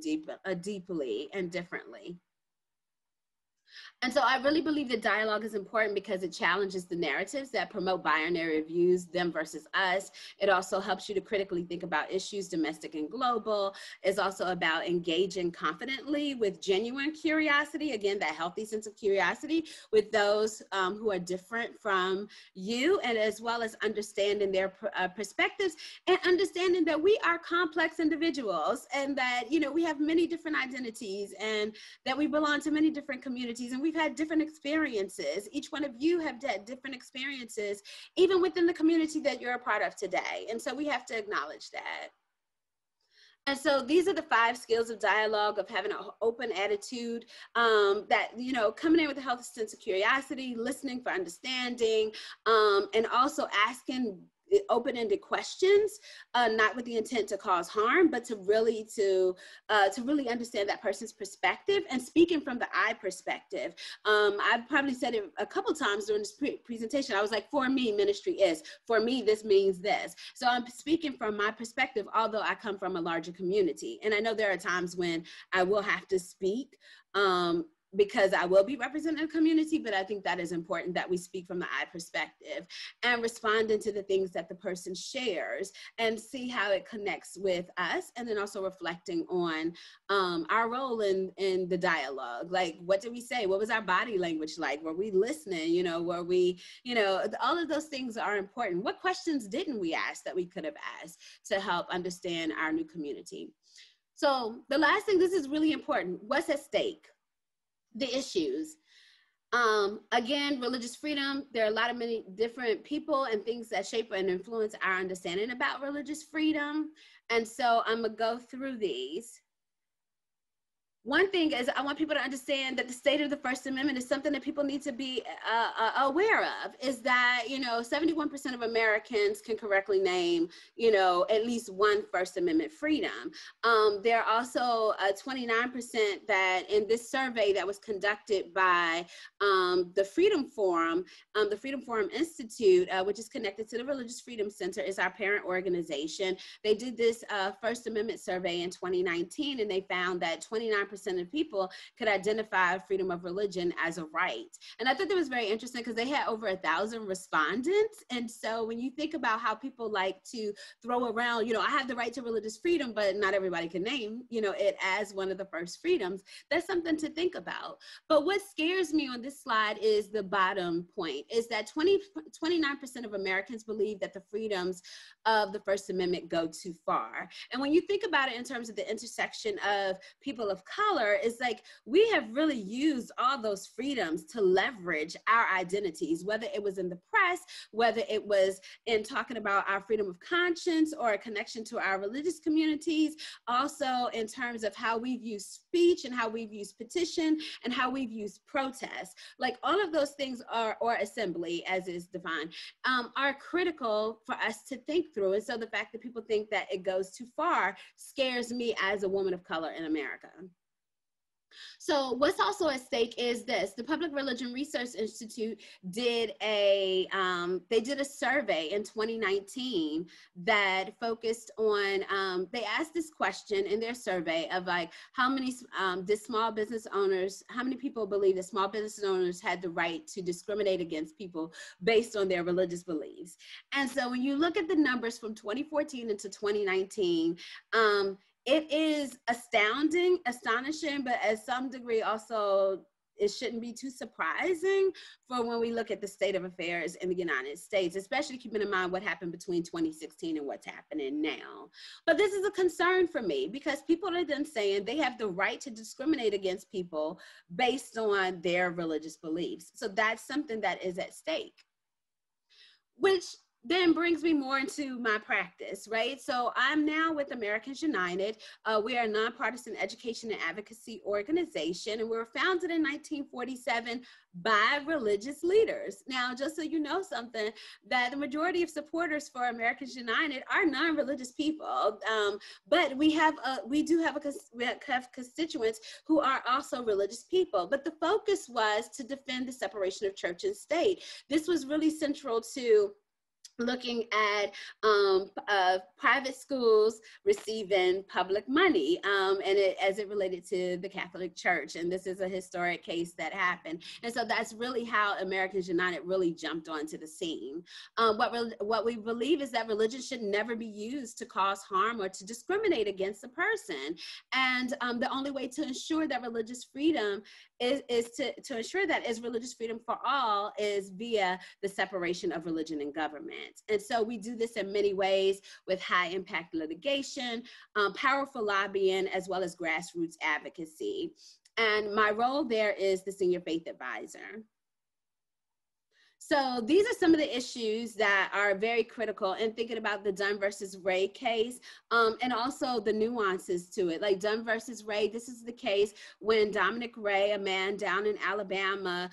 deeply and differently. And so I really believe that dialogue is important because it challenges the narratives that promote binary views, them versus us. It also helps you to critically think about issues, domestic and global. It's also about engaging confidently with genuine curiosity, again, that healthy sense of curiosity with those who are different from you, and as well as understanding their perspectives and understanding that we are complex individuals and that, we have many different identities and that we belong to many different communities and we've had different experiences. Each one of you have had different experiences, even within the community that you're a part of today. And so we have to acknowledge that. And so these are the 5 skills of dialogue, of having an open attitude, that, coming in with a healthy sense of curiosity, listening for understanding, and also asking open-ended questions, not with the intent to cause harm, but to really understand that person's perspective and speaking from the I perspective. I probably said it a couple times during this presentation. I was like, for me, ministry is, for me, this means this. So I'm speaking from my perspective, although I come from a larger community. And I know there are times when I will have to speak, because I will be representing a community, but I think that is important that we speak from the I perspective and responding to the things that the person shares and see how it connects with us. And then also reflecting on our role in the dialogue. Like, what did we say? What was our body language like? Were we listening? Were we, all of those things are important. What questions didn't we ask that we could have asked to help understand our new community? So the last thing, this is really important. What's at stake? The issues. Again, religious freedom. There are many different people and things that shape and influence our understanding about religious freedom. And so I'm gonna go through these. One thing is I want people to understand that the state of the First Amendment is something that people need to be aware of, is that, 71% of Americans can correctly name, at least one First Amendment freedom. There are also 29% that in this survey that was conducted by the Freedom Forum Institute, which is connected to the Religious Freedom Center, is our parent organization. They did this First Amendment survey in 2019, and they found that 29% 29% of people could identify freedom of religion as a right. And I thought that was very interesting because they had over 1,000 respondents. And so when you think about how people like to throw around, I have the right to religious freedom, but not everybody can name, it as one of the first freedoms, that's something to think about. But what scares me on this slide is the bottom point, is that 29% of Americans believe that the freedoms of the First Amendment go too far. And when you think about it in terms of the intersection of people of color, it's like we have really used all those freedoms to leverage our identities, whether it was in the press, whether it was in talking about our freedom of conscience or a connection to our religious communities, also in terms of how we've used speech and how we've used petition and how we've used protest. Like all of those things are, or assembly as is defined, are critical for us to think through. And so the fact that people think that it goes too far scares me as a woman of color in America. So what's also at stake is this. The Public Religion Research Institute did a survey in 2019 that focused on, they asked this question in their survey of like, how many how many people believe that small business owners had the right to discriminate against people based on their religious beliefs? And so when you look at the numbers from 2014 into 2019, it is astonishing, but at some degree also it shouldn't be too surprising for when we look at the state of affairs in the United States, especially keeping in mind what happened between 2016 and what's happening now. But this is a concern for me because people are then saying they have the right to discriminate against people based on their religious beliefs. So that's something that is at stake, which then brings me more into my practice, right? So I'm now with Americans United. We are a nonpartisan education and advocacy organization, and we were founded in 1947 by religious leaders. Now, just so you know something, that the majority of supporters for Americans United are non-religious people, but we do have constituents who are also religious people. But the focus was to defend the separation of church and state. This was really central to looking at private schools receiving public money as it related to the Catholic Church. And this is a historic case that happened. And so that's really how Americans United really jumped onto the scene. What we believe is that religion should never be used to cause harm or to discriminate against a person. And the only way to ensure that religious freedom is to ensure that is religious freedom for all is via the separation of religion and government. And so we do this in many ways with high impact litigation, powerful lobbying, as well as grassroots advocacy. And my role there is the senior faith advisor. So these are some of the issues that are very critical in thinking about the Dunn versus Ray case, and also the nuances to it. Like Dunn versus Ray, this is the case when Dominic Ray, a man down in Alabama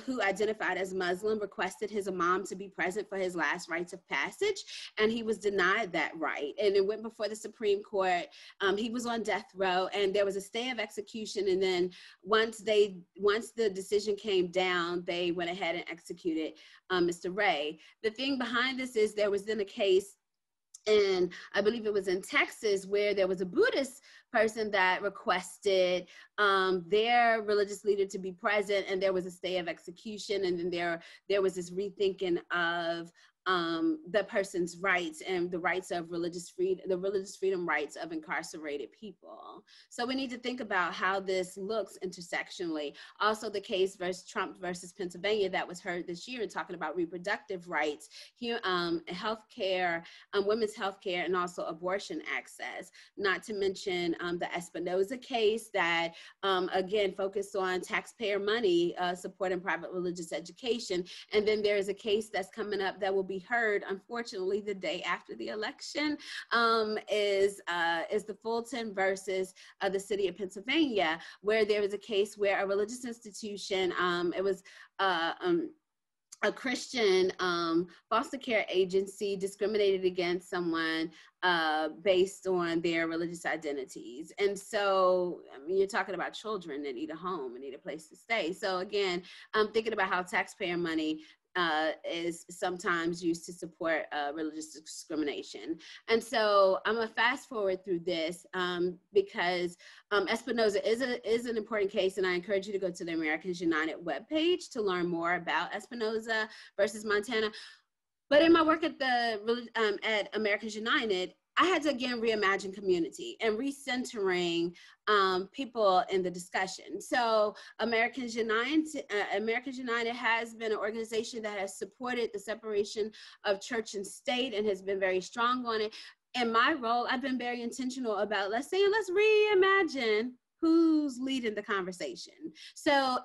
who identified as Muslim, requested his imam to be present for his last rites of passage, and he was denied that right. And it went before the Supreme Court. He was on death row, and there was a stay of execution. And then once the decision came down, they went ahead and executed Mr. Ray. The thing behind this is there was then a case, and I believe it was in Texas, where there was a Buddhist person that requested their religious leader to be present, and there was a stay of execution, and then there was this rethinking of the person's rights and the rights of religious freedom, the religious freedom rights of incarcerated people. So we need to think about how this looks intersectionally. Also the case Trump versus Pennsylvania that was heard this year, talking about reproductive rights, healthcare, women's healthcare, and also abortion access. Not to mention the Espinoza case that again focused on taxpayer money supporting private religious education. And then there's a case that's coming up that will be heard, unfortunately, the day after the election, is the Fulton versus the city of Pennsylvania, where there was a case where a religious institution, it was a Christian foster care agency discriminated against someone based on their religious identities. And so, I mean, you're talking about children that need a home and need a place to stay. So again, I'm thinking about how taxpayer money is sometimes used to support religious discrimination. And so I'm gonna fast forward through this because Espinoza is an important case, and I encourage you to go to the Americans United webpage to learn more about Espinoza versus Montana. But in my work at at Americans United, I had to again reimagine community and recentering people in the discussion. So Americans United has been an organization that has supported the separation of church and state and has been very strong on it. In my role, I've been very intentional about let's reimagine who's leading the conversation. So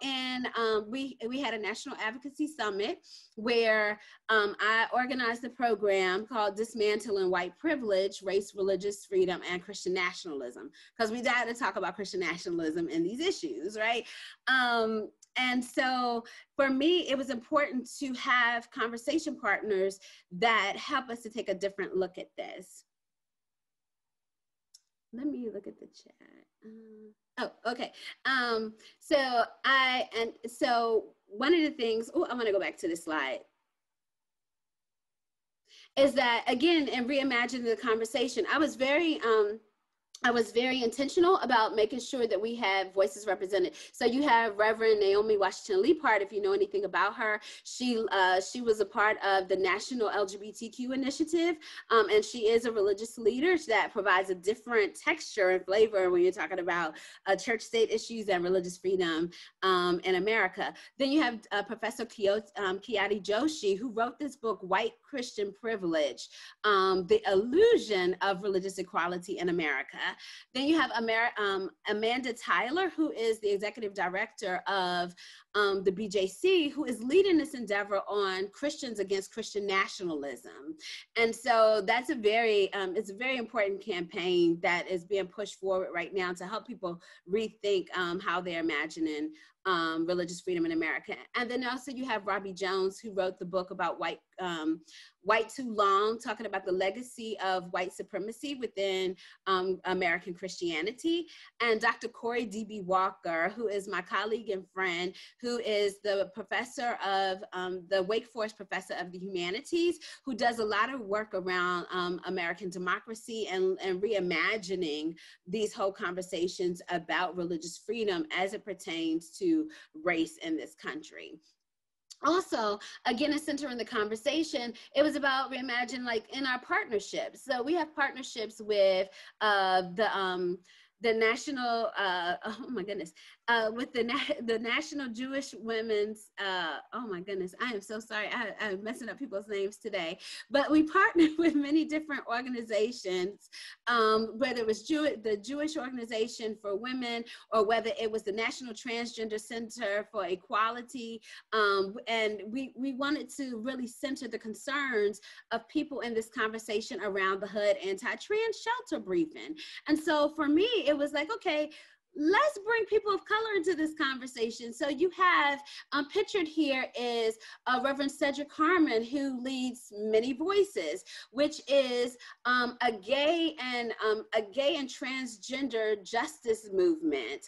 we had a national advocacy summit where I organized a program called Dismantling White Privilege, Race, Religious Freedom, and Christian Nationalism, because we had to talk about Christian nationalism and these issues, right? And so for me, it was important to have conversation partners that help us to take a different look at this. Let me look at the chat. Oh, okay. So one of the things, I'm gonna go back to this slide, is that again, in reimagining the conversation, I was very intentional about making sure that we have voices represented. So you have Reverend Naomi Washington Leapart, if you know anything about her. She was a part of the National LGBTQ Initiative, and she is a religious leader that provides a different texture and flavor when you're talking about church-state issues and religious freedom in America. Then you have Professor Kiyati Joshi, who wrote this book, White Christian Privilege, The Illusion of Religious Equality in America. Then you have Amanda Tyler, who is the executive director of the BJC, who is leading this endeavor on Christians against Christian nationalism. And so that's it's a very important campaign that is being pushed forward right now to help people rethink how they're imagining religious freedom in America. And then also you have Robbie Jones, who wrote the book about White Too Long, talking about the legacy of white supremacy within American Christianity. And Dr. Corey D.B. Walker, who is my colleague and friend, who is the professor of the Wake Forest Professor of the Humanities, who does a lot of work around American democracy and reimagining these whole conversations about religious freedom as it pertains to race in this country. Also, again, in centering the conversation, it was about reimagining, like in our partnerships. So we have partnerships with the national, oh my goodness, with the National Jewish Women's, oh my goodness, I am so sorry, I'm messing up people's names today, but we partnered with many different organizations, whether it was the Jewish Organization for Women, or whether it was the National Transgender Center for Equality, and we wanted to really center the concerns of people in this conversation around the HUD anti-trans shelter briefing. And so for me, it was like, okay, let's bring people of color into this conversation. So you have pictured here is Reverend Cedric Harmon, who leads Many Voices, which is a gay and transgender justice movement,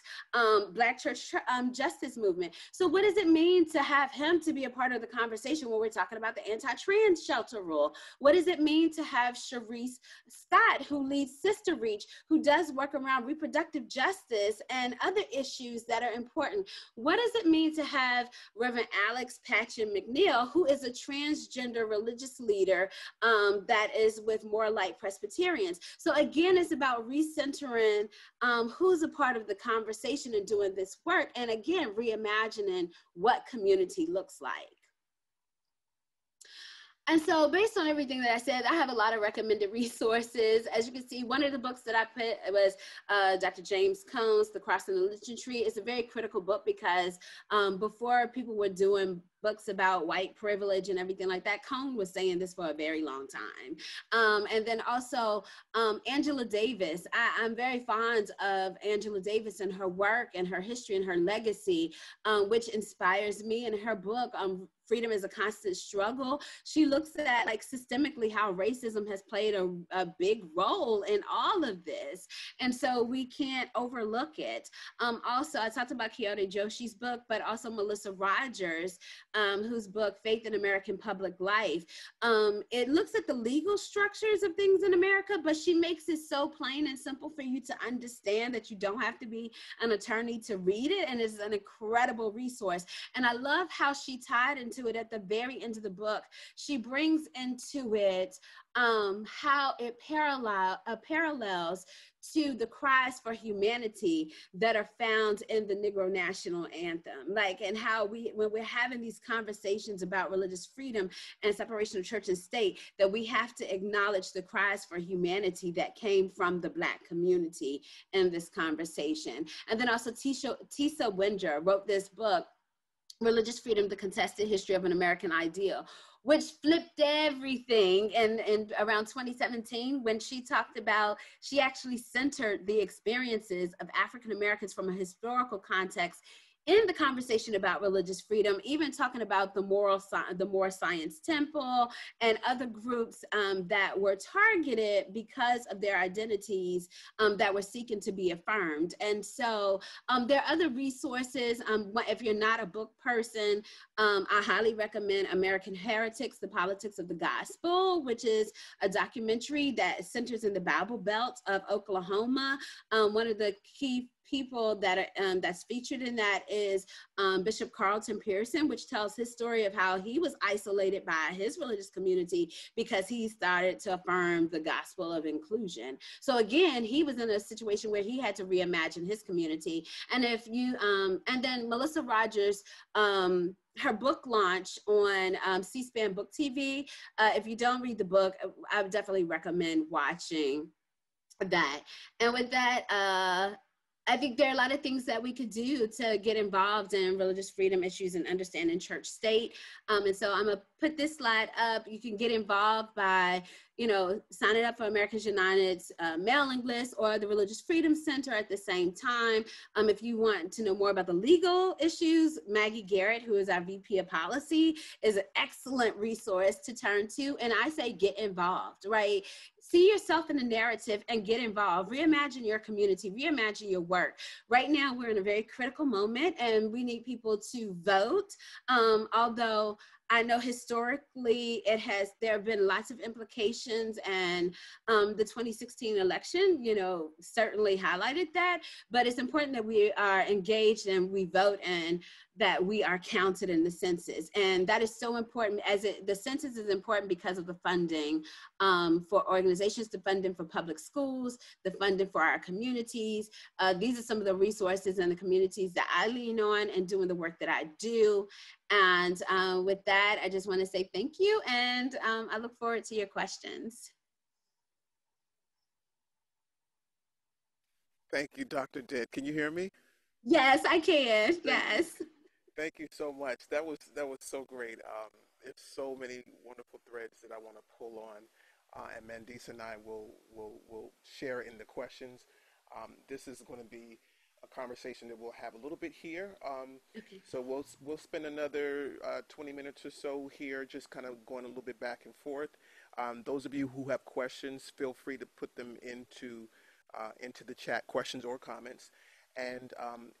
Black church justice movement. So what does it mean to have him to be a part of the conversation when we're talking about the anti-trans shelter rule? What does it mean to have Sharice Scott, who leads Sister Reach, who does work around reproductive justice and other issues that are important? What does it mean to have Reverend Alex Patchen McNeil, who is a transgender religious leader that is with More Light Presbyterians? So again, it's about recentering who's a part of the conversation and doing this work, and again, reimagining what community looks like. And so based on everything that I said, I have a lot of recommended resources. As you can see, one of the books that I put was Dr. James Cone's The Cross and the Lynching Tree. It's a very critical book because before people were doing books about white privilege and everything like that, Cone was saying this for a very long time. And then also Angela Davis. I'm very fond of Angela Davis and her work and her history and her legacy, which inspires me. In her book, freedom is a constant struggle. She looks at like systemically how racism has played a big role in all of this. And so we can't overlook it. Also, I talked about Kyoto Joshi's book, but also Melissa Rogers, whose book, Faith in American Public Life. It looks at the legal structures of things in America, but she makes it so plain and simple for you to understand that you don't have to be an attorney to read it. And it's an incredible resource. And I love how she tied into it at the very end of the book. She brings into it how it parallels to the cries for humanity that are found in the Negro National Anthem, like, and how when we're having these conversations about religious freedom and separation of church and state, that we have to acknowledge the cries for humanity that came from the Black community in this conversation. And then also Tisa Winger wrote this book, Religious Freedom, The Contested History of an American Ideal, which flipped everything. And around 2017, when she talked about, she actually centered the experiences of African Americans from a historical context in the conversation about religious freedom, even talking about the Moore Science Temple and other groups that were targeted because of their identities that were seeking to be affirmed. And so there are other resources. If you're not a book person, I highly recommend American Heretics, The Politics of the Gospel, which is a documentary that centers in the Bible Belt of Oklahoma. One of the key people that are, that's featured in that is Bishop Carlton Pearson, which tells his story of how he was isolated by his religious community because he started to affirm the gospel of inclusion. So again, he was in a situation where he had to reimagine his community. And if you, and then Melissa Rogers, her book launch on C-SPAN Book TV. If you don't read the book, I would definitely recommend watching that. And with that, I think there are a lot of things that we could do to get involved in religious freedom issues and understanding church state. And so I'm gonna put this slide up. You can get involved by, signing up for Americans United's mailing list or the Religious Freedom Center at the same time. If you want to know more about the legal issues, Maggie Garrett, who is our VP of Policy, is an excellent resource to turn to. And I say get involved, right? See yourself in the narrative and get involved. Reimagine your community, reimagine your work. Right now, we're in a very critical moment and we need people to vote. Although I know historically there have been lots of implications, and the 2016 election, certainly highlighted that, but it's important that we are engaged and we vote and that we are counted in the census. And that is so important, the census is important because of the funding for organizations, the funding for public schools, the funding for our communities. These are some of the resources in the communities that I lean on and doing the work that I do. And with that, I just want to say thank you, and I look forward to your questions. Thank you, Dr. Dent. Can you hear me? Yes, I can. Yes. Thank you so much. That was so great. There's so many wonderful threads that I want to pull on, and Mandisa and I will share in the questions. This is going to be a conversation that we'll have a little bit here. Okay. So we'll spend another 20 minutes or so here, just kind of going a little bit back and forth. Those of you who have questions, feel free to put them into the chat, questions or comments. And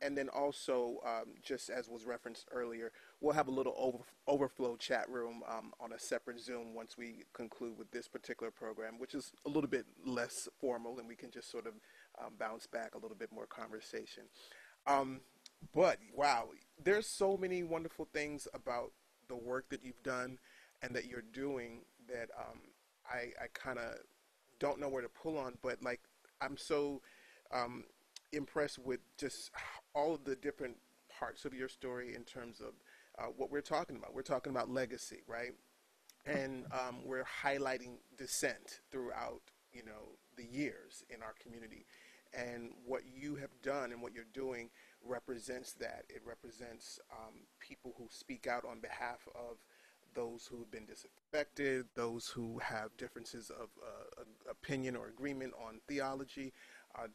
then also, just as was referenced earlier, we'll have a little overflow chat room on a separate Zoom once we conclude with this particular program, which is a little bit less formal, and we can just sort of bounce back a little bit more conversation. But wow, there's so many wonderful things about the work that you've done and that you're doing that I kind of don't know where to pull on, but like I'm so impressed with just all of the different parts of your story in terms of what we're talking about. We're talking about legacy, right? And we're highlighting dissent throughout, the years in our community. And what you have done and what you're doing represents that. It represents people who speak out on behalf of those who have been disaffected, those who have differences of opinion or agreement on theology,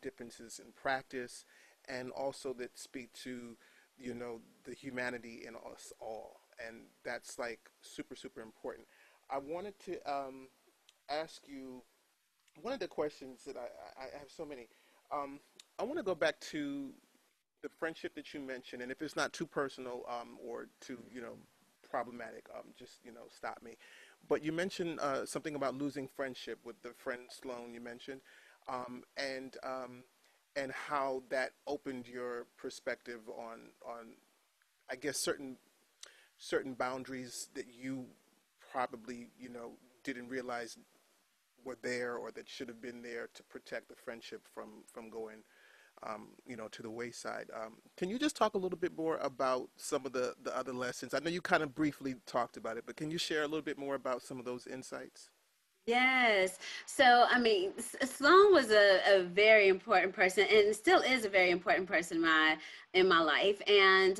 differences in practice, and also that speak to, the humanity in us all. and that's like super, super important. I wanted to ask you one of the questions that I have so many. I want to go back to the friendship that you mentioned, and if it's not too personal or too, problematic, just, stop me. But you mentioned something about losing friendship with the friend Sloan you mentioned, and how that opened your perspective on I guess certain boundaries that you probably, didn't realize were there or that should have been there to protect the friendship from going, to the wayside. Can you just talk a little bit more about some of the other lessons? I know you kind of briefly talked about it, but can you share a little bit more about some of those insights? Yes. So, I mean, Sloan was a very important person and still is a very important person in my life. And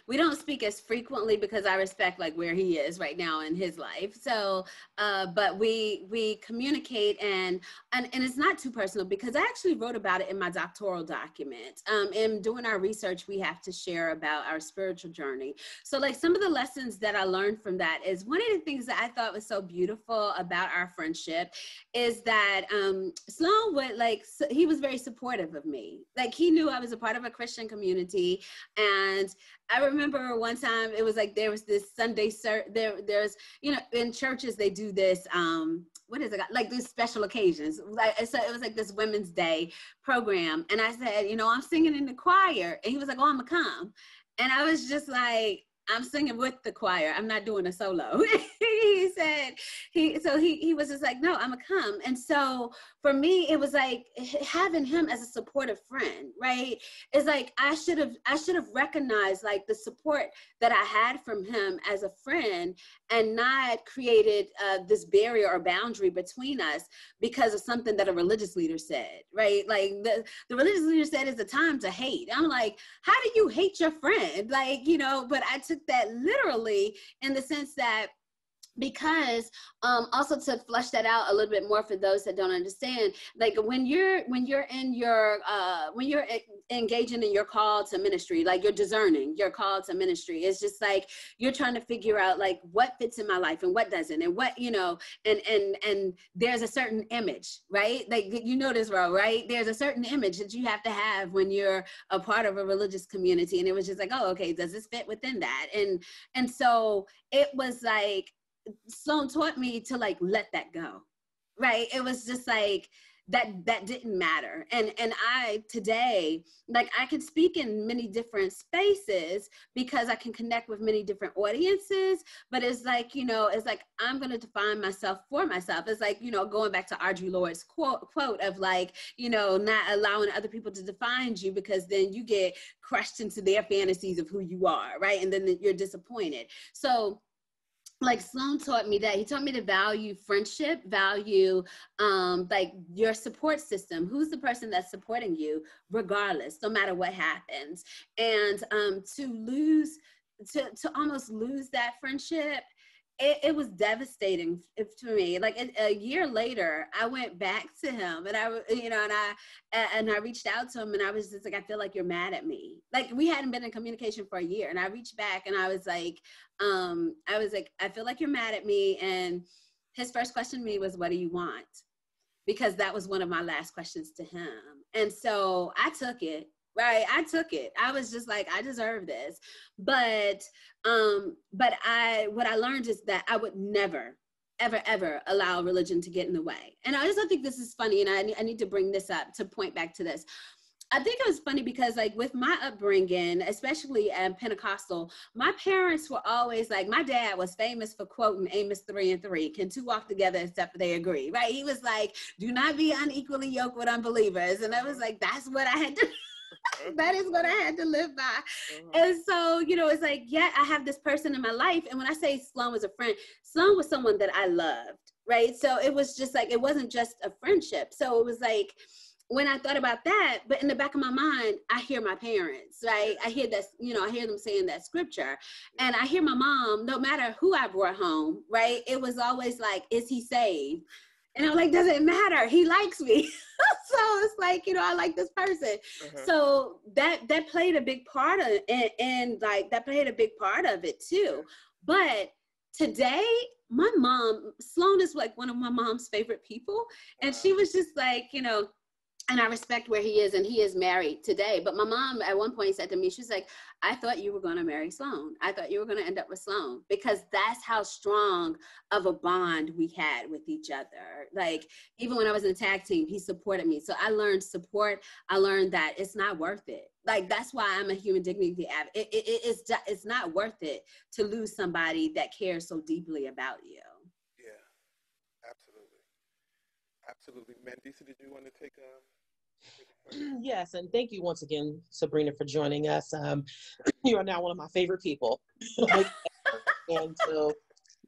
we don't speak as frequently because I respect like where he is right now in his life. So, but we communicate and it's not too personal because I actually wrote about it in my doctoral document. In doing our research, we have to share about our spiritual journey. So like some of the lessons that I learned from that is one of the things that I thought was so beautiful about our friendship is that Sloan would he was very supportive of me. Like he knew I was a part of a Christian community. And I remember one time it was like there was this Sunday there's in churches they do this what is it like these special occasions, so it was like this Women's Day program, and I said, I'm singing in the choir, and he was like, oh, I'm gonna come. And I was just like, I'm singing with the choir. I'm not doing a solo. he was just like, no, I'm gonna come. And so for me, it was like having him as a supportive friend, right? It's like I should have recognized like the support that I had from him as a friend and not created this barrier or boundary between us because of something that a religious leader said, right? Like the religious leader said it's a time to hate. I'm like, how do you hate your friend? But I took that literally in the sense that because also to flesh that out a little bit more for those that don't understand, like when you're engaging in your call to ministry, like you're discerning your call to ministry, it's just like you're trying to figure out like what fits in my life and what doesn't, and what and there's a certain image, right? Like this role, right? There's a certain image that you have to have when you're a part of a religious community, and it was just like, oh, okay, does this fit within that? And so it was like Sloan taught me to like let that go, right? It was just like that didn't matter. And I today, like I can speak in many different spaces because I can connect with many different audiences, but it's like, it's like I'm going to define myself for myself. It's like, going back to Audre Lorde's quote of like, not allowing other people to define you, because then you get crushed into their fantasies of who you are, right? And then you're disappointed. So like Sloan taught me that. He taught me to value friendship, value like your support system. Who's the person that's supporting you regardless, no matter what happens. And to almost lose that friendship, it was devastating to me. Like a year later, I went back to him and I reached out to him and I was just like, I feel like you're mad at me. Like we hadn't been in communication for a year, and I reached back and I was like, I feel like you're mad at me. And his first question to me was, what do you want? Because that was one of my last questions to him. And so I took it. Right. I took it. I was just like, I deserve this. But what I learned is that I would never, ever allow religion to get in the way. And I also think this is funny. And I need to bring this up to point back to this. I think it was funny because like with my upbringing, especially Pentecostal, my parents were always like, my dad was famous for quoting Amos 3:3, can two walk together except they agree, right? He was like, do not be unequally yoked with unbelievers. And I was like, that's what I had to that is what I had to live by. And so, it's like, yeah, I have this person in my life. And when I say Sloan was a friend, Sloan was someone that I loved, right? So it was just like, it wasn't just a friendship. So it was like, when I thought about that, but in the back of my mind, I hear my parents, right? I hear that, I hear them saying that scripture. And I hear my mom, no matter who I brought home, right? It was always like, is he saved? And I'm like, doesn't matter. He likes me. it's like, I like this person. So that played a big part of it, and like that played a big part of it too. But today, my mom, Sloan is like one of my mom's favorite people. And she was just like, and I respect where he is, and he is married today. But my mom at one point said to me, she's like, I thought you were going to marry Sloan. I thought you were going to end up with Sloan, because that's how strong of a bond we had with each other. Like, even when I was in a tag team, he supported me. So I learned support. I learned that it's not worth it. Like, that's why I'm a human dignity advocate. It's not worth it to lose somebody that cares so deeply about you. Yeah, absolutely. Absolutely. Mandisa, did you want to take a... Yes, and thank you once again, Sabrina, for joining us. You are now one of my favorite people. And so,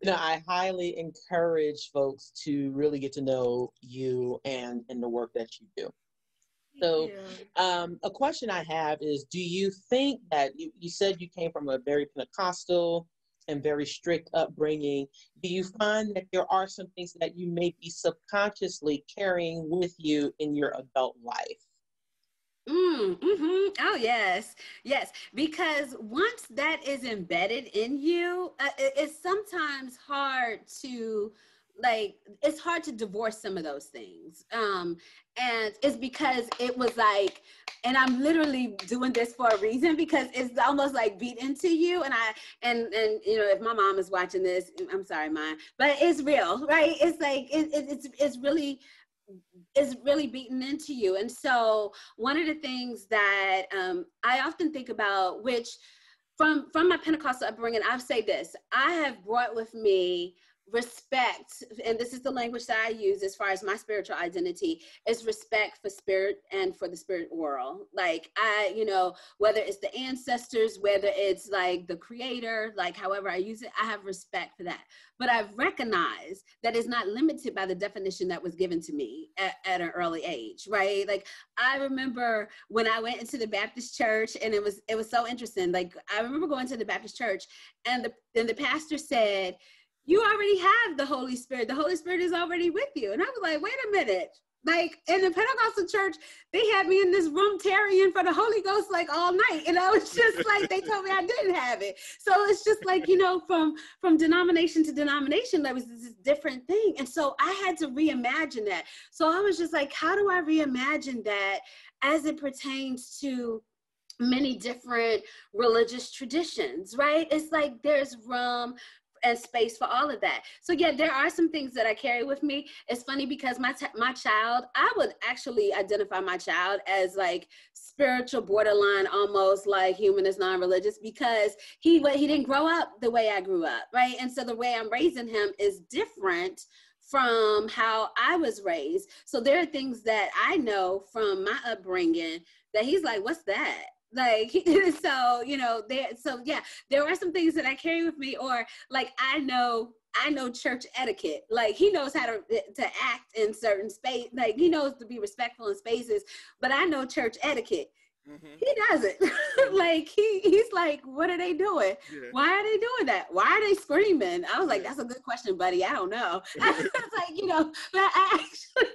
I highly encourage folks to really get to know you and the work that you do. So a question I have is, do you think that you said you came from a very Pentecostal and very strict upbringing? Do you find that there are some things that you may be subconsciously carrying with you in your adult life? Oh, yes. Yes. Because once that is embedded in you, it's sometimes hard to it's hard to divorce some of those things. And it's because it was like, and I'm literally doing this for a reason, because it's almost like beat into you. And if my mom is watching this, I'm sorry, Mom, but it's real, right? It's like, it's really beaten into you. And so one of the things that I often think about, which from my Pentecostal upbringing, I'll say this: I have brought with me respect, and this is the language that I use as far as my spiritual identity, is respect for spirit and for the spirit world. Like, whether it's the ancestors, whether it's like the creator, like however I use it, I have respect for that. But I've recognized that it's not limited by the definition that was given to me at an early age, right? Like, I remember when I went into the Baptist church, and it was so interesting. Like, I remember going to the Baptist church, and the pastor said, you already have the Holy Spirit. The Holy Spirit is already with you. And I was like, wait a minute. Like, in the Pentecostal church, they had me in this room tarrying for the Holy Ghost like all night. And I was just like, they told me I didn't have it. So it's just like, from denomination to denomination, there was this different thing. And so I had to reimagine that. So I was just like, how do I reimagine that as it pertains to many different religious traditions, right? It's like there's room and space for all of that. So yeah, there are some things that I carry with me. It's funny because my child, I would actually identify my child as like spiritual borderline, almost like humanist, non-religious, because he didn't grow up the way I grew up, right? And so the way I'm raising him is different from how I was raised. So there are things that I know from my upbringing that he's like, what's that? Like, so, there are some things that I carry with me, or like, I know church etiquette. Like, he knows how to act in certain space. Like, he knows to be respectful in spaces, but I know church etiquette. Mm-hmm. He doesn't. Like, he's like, what are they doing? Yeah. Why are they doing that? Why are they screaming? I was like, that's a good question, buddy. I don't know. I was like, but I actually,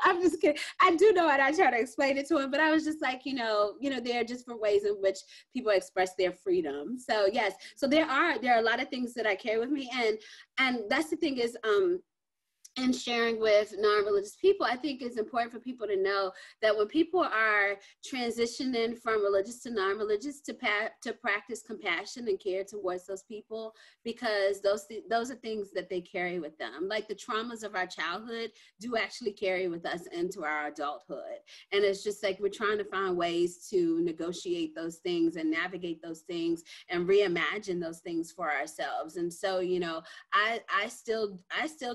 I'm just kidding. I do know, and I try to explain it to him, but I was just like, there are different ways in which people express their freedom. So yes, so there are a lot of things that I carry with me, and that's the thing is, and sharing with non-religious people, I think it's important for people to know that when people are transitioning from religious to non-religious, to practice compassion and care towards those people, because those are things that they carry with them. Like, the traumas of our childhood do actually carry with us into our adulthood. And it's just like, we're trying to find ways to negotiate those things and navigate those things and reimagine those things for ourselves. And so, I still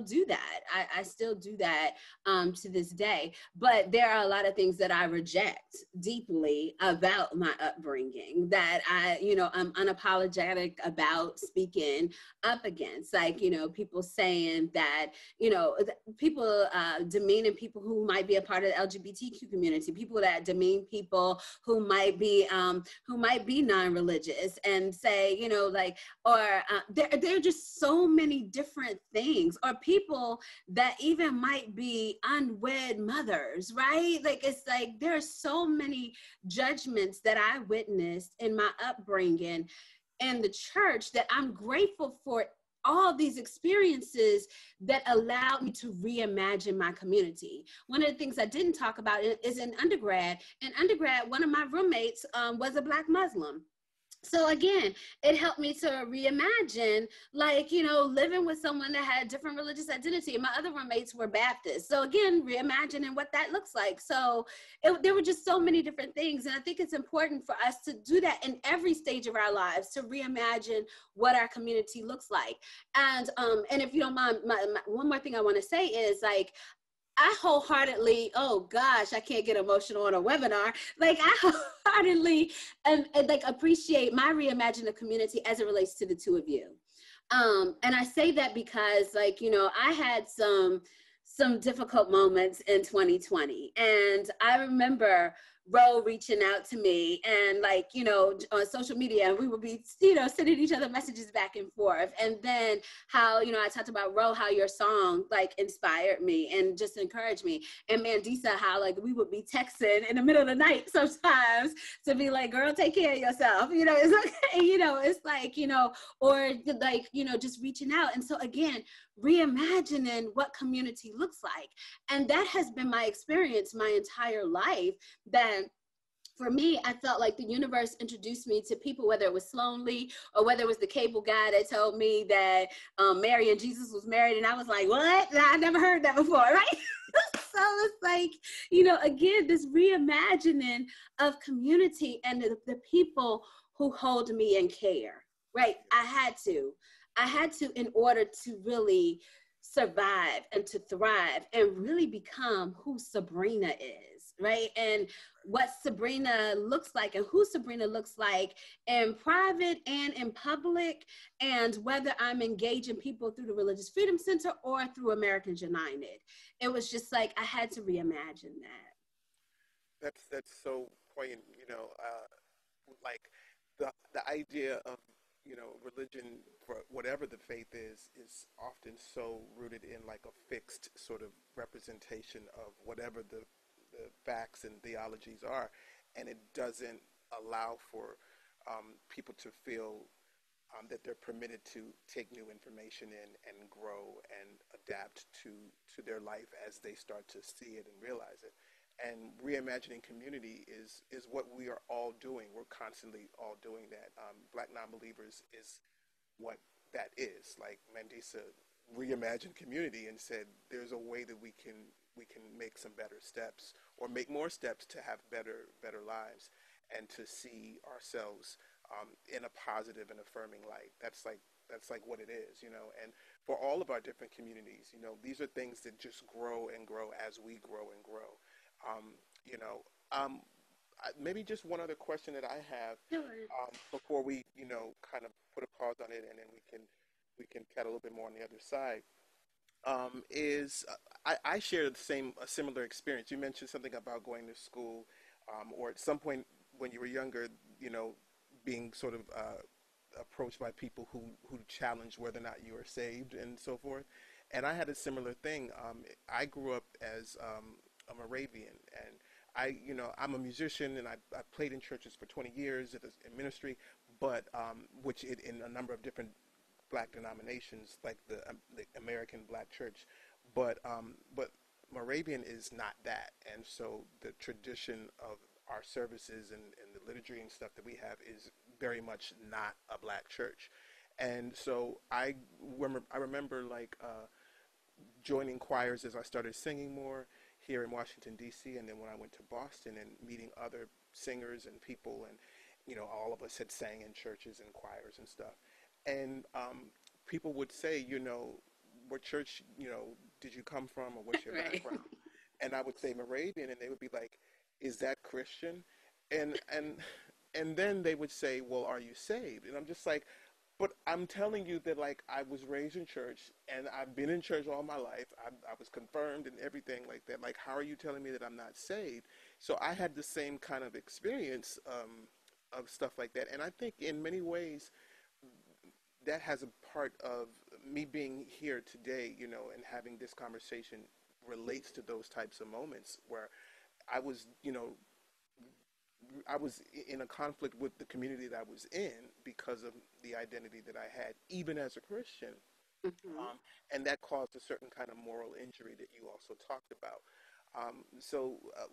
do that. I still do that to this day, but there are a lot of things that I reject deeply about my upbringing that I'm unapologetic about speaking up against. Like, people saying that, people demeaning people who might be a part of the LGBTQ community, people that demean people who might be non-religious, and say, there are just so many different things, or people that even might be unwed mothers, right? Like, it's like there are so many judgments that I witnessed in my upbringing and the church that I'm grateful for all these experiences that allowed me to reimagine my community. One of the things I didn't talk about is in undergrad. In undergrad, one of my roommates was a Black Muslim. So again, it helped me to reimagine, like, you know, living with someone that had different religious identity. My other roommates were Baptist. So again, reimagining what that looks like. So there were just so many different things. And I think it's important for us to do that in every stage of our lives, to reimagine what our community looks like. And if you don't mind, one more thing I want to say is, like, I wholeheartedly, oh gosh, I can't get emotional on a webinar. Like, I wholeheartedly and like appreciate my reimagined community as it relates to the two of you. And I say that because, like, you know, I had some difficult moments in 2020. And I remember Ro reaching out to me and, like, you know, on social media, and we would be, you know, sending each other messages back and forth. And then how, you know, I talked about, Ro, how your song like inspired me and just encouraged me. And Mandisa, how like we would be texting in the middle of the night sometimes to be like, girl, take care of yourself. You know, it's okay. You know, it's like, you know, or like, you know, just reaching out. And so again, reimagining what community looks like. And that has been my experience my entire life, that for me, I felt like the universe introduced me to people, whether it was Sloan Lee or whether it was the cable guy that told me that Mary and Jesus was married. And I was like, what? I never heard that before, right? So it's like, you know, again, this reimagining of community and the people who hold me in care, right? I had to in order to really survive and to thrive and really become who Sabrina is, right? And what Sabrina looks like and who Sabrina looks like in private and in public, and whether I'm engaging people through the Religious Freedom Center or through Americans United. It was just like, I had to reimagine that. That's so poignant, you know, like the idea of, you know, religion, for whatever the faith is often so rooted in like a fixed sort of representation of whatever the facts and theologies are, and it doesn't allow for people to feel that they're permitted to take new information in and grow and adapt to their life as they start to see it and realize it. And reimagining community is what we are all doing. We're constantly all doing that. Black Nonbelievers is what that is. Like Mandisa reimagined community and said, there's a way that we can make some better steps or make more steps to have better lives and to see ourselves in a positive and affirming light. That's like what it is, you know. And for all of our different communities, you know, these are things that just grow and grow as we grow and grow. You know, maybe just one other question that I have before we, you know, kind of put a pause on it, and then we can chat a little bit more on the other side. Is I shared a similar experience. You mentioned something about going to school, or at some point when you were younger, you know, being sort of approached by people who challenged whether or not you were saved and so forth. And I had a similar thing. I grew up as a Moravian, and you know, I'm a musician, and I played in churches for 20 years in ministry, but which in a number of different black denominations, like the American Black Church, but Moravian is not that, and so the tradition of our services and the liturgy and stuff that we have is very much not a black church. And so I remember like joining choirs as I started singing more here in Washington, D.C., and then when I went to Boston and meeting other singers and people, and, you know, all of us had sang in churches and choirs and stuff. And people would say, you know, what church, you know, did you come from, or what's your Right. background? And I would say Moravian, and they would be like, is that Christian? And then they would say, well, are you saved? And I'm just like, but I'm telling you that, like, I was raised in church, and I've been in church all my life. I was confirmed and everything like that. Like, how are you telling me that I'm not saved? So I had the same kind of experience of stuff like that. And I think in many ways that has a part of me being here today, you know, and having this conversation relates to those types of moments where I was, you know, I was in a conflict with the community that I was in because of the identity that I had, even as a Christian. Mm-hmm. And that caused a certain kind of moral injury that you also talked about.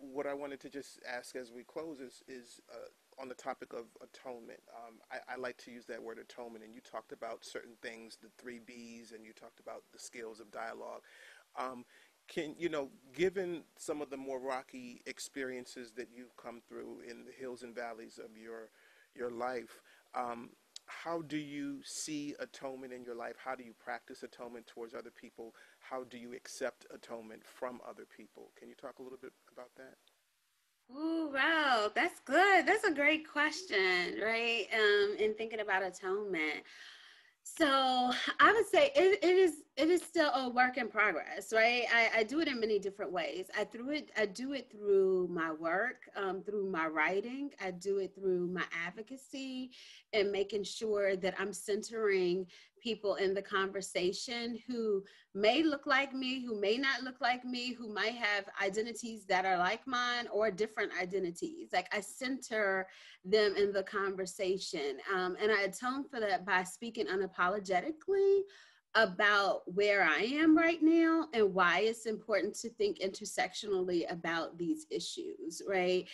What I wanted to just ask as we close is on the topic of atonement. I like to use that word atonement, and you talked about certain things, the 3 B's, and you talked about the skills of dialogue. Given some of the more rocky experiences that you've come through in the hills and valleys of your life, how do you see atonement in your life? How do you practice atonement towards other people? How do you accept atonement from other people? Can you talk a little bit about that? Oh, wow, that's good. That's a great question, right? In thinking about atonement. So I would say it is still a work in progress, right? I do it in many different ways. I do it through my work, through my writing. I do it through my advocacy and making sure that I'm centering people in the conversation who may look like me, who may not look like me, who might have identities that are like mine or different identities. Like I center them in the conversation. And I atone for that by speaking unapologetically about where I am right now and why it's important to think intersectionally about these issues, right?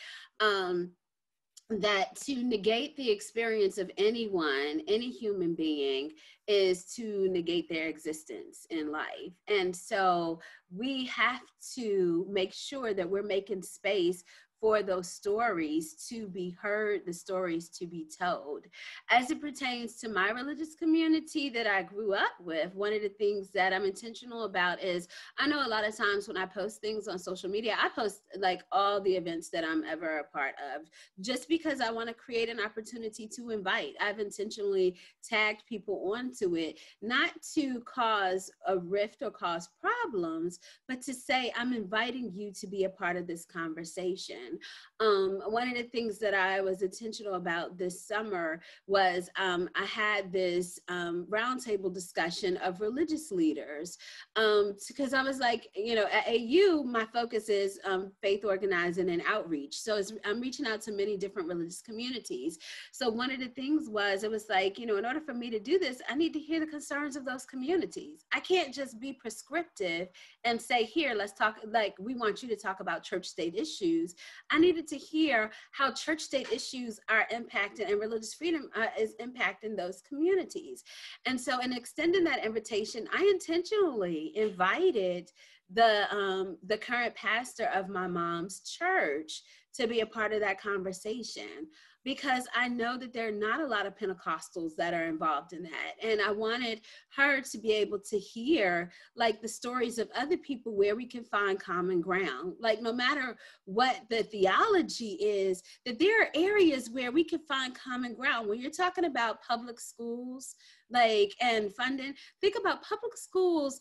That to negate the experience of anyone, any human being, is to negate their existence in life. And so we have to make sure that we're making space for those stories to be heard, the stories to be told. As it pertains to my religious community that I grew up with, one of the things that I'm intentional about is, I know a lot of times when I post things on social media, I post like all the events that I'm ever a part of, just because I want to create an opportunity to invite. I've intentionally tagged people onto it, not to cause a rift or cause problems, but to say, I'm inviting you to be a part of this conversation. One of the things that I was intentional about this summer was I had this roundtable discussion of religious leaders, because I was like, you know, at AU, my focus is faith organizing and outreach. So I'm reaching out to many different religious communities. So one of the things was, it was like, you know, in order for me to do this, I need to hear the concerns of those communities. I can't just be prescriptive and say, here, let's talk, like, we want you to talk about church state issues. I needed to hear how church state issues are impacted and religious freedom is impacting those communities. And so in extending that invitation, I intentionally invited the current pastor of my mom's church to be a part of that conversation, because I know that there are not a lot of Pentecostals that are involved in that. And I wanted her to be able to hear like the stories of other people where we can find common ground. Like no matter what the theology is, that there are areas where we can find common ground. When you're talking about public schools, like, and funding, think about public schools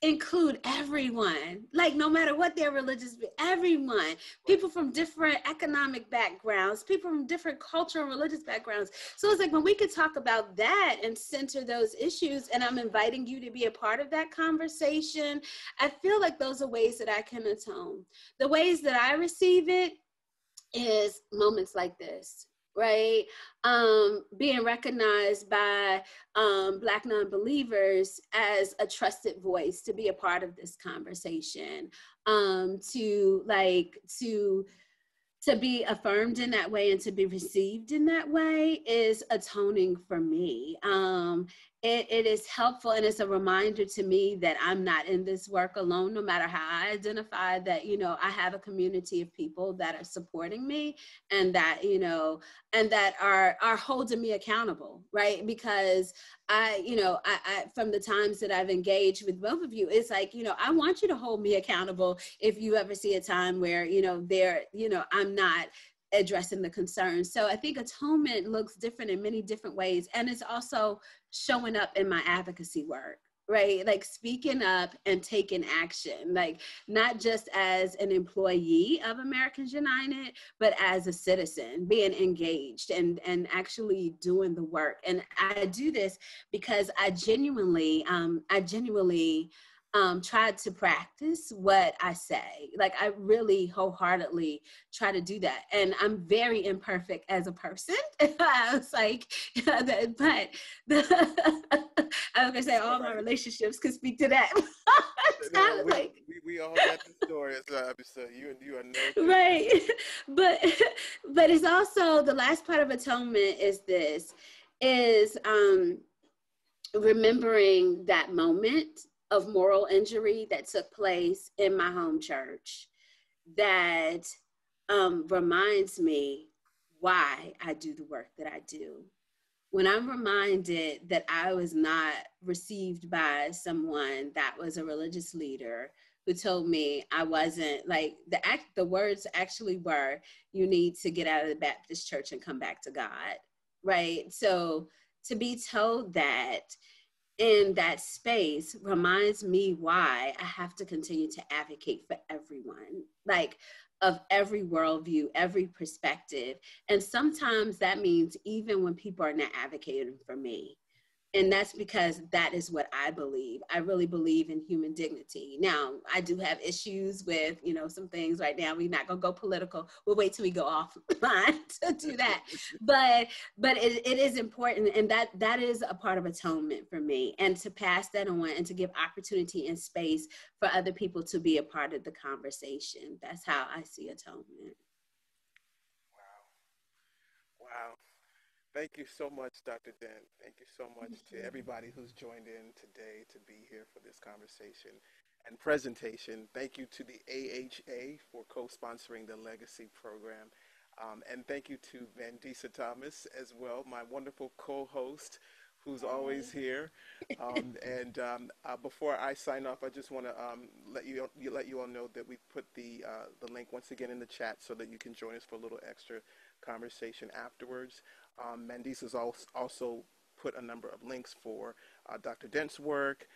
include everyone, like no matter what their religious, everyone, people from different economic backgrounds, people from different cultural and religious backgrounds. So it's like when we could talk about that and center those issues, and I'm inviting you to be a part of that conversation, I feel like those are ways that I can atone. The ways that I receive it is moments like this, right? Being recognized by Black non-believers as a trusted voice to be a part of this conversation, to be affirmed in that way and to be received in that way is atoning for me. It is helpful, and it's a reminder to me that I'm not in this work alone, no matter how I identify that, you know, I have a community of people that are supporting me and that, you know, and that are holding me accountable, right? Because I from the times that I've engaged with both of you, it's like, you know, I want you to hold me accountable if you ever see a time where, you know, I'm not addressing the concerns. So I think atonement looks different in many different ways. And it's also showing up in my advocacy work, right? Like speaking up and taking action, like not just as an employee of Americans United, but as a citizen, being engaged and actually doing the work. And I do this because I genuinely tried to practice what I say. Like I really wholeheartedly try to do that. And I'm very imperfect as a person. I was like, but I was gonna say all my relationships could speak to that. No, we all got the stories. So you are no right. But it's also the last part of atonement is remembering that moment of moral injury that took place in my home church that reminds me why I do the work that I do. When I'm reminded that I was not received by someone that was a religious leader who told me I wasn't, like the words actually were, you need to get out of the Baptist church and come back to God, right? So to be told that in that space reminds me why I have to continue to advocate for everyone, like of every worldview, every perspective. And sometimes that means even when people are not advocating for me. And that's because that is what I believe. I really believe in human dignity. Now, I do have issues with, some things right now. We're not going to go political. We'll wait till we go offline to do that. But it is important. And that is a part of atonement for me. And to pass that on and to give opportunity and space for other people to be a part of the conversation. That's how I see atonement. Wow. Thank you so much, Dr. Dent. Thank you so much to everybody who's joined in today to be here for this conversation and presentation. Thank you to the AHA for co-sponsoring the Legacy Program. And thank you to Mandisa Thomas as well, my wonderful co-host who's always here. Before I sign off, I just want to let you all know that we put the link once again in the chat so that you can join us for a little extra conversation afterwards. Mandisa's also put a number of links for Dr. Dent's work,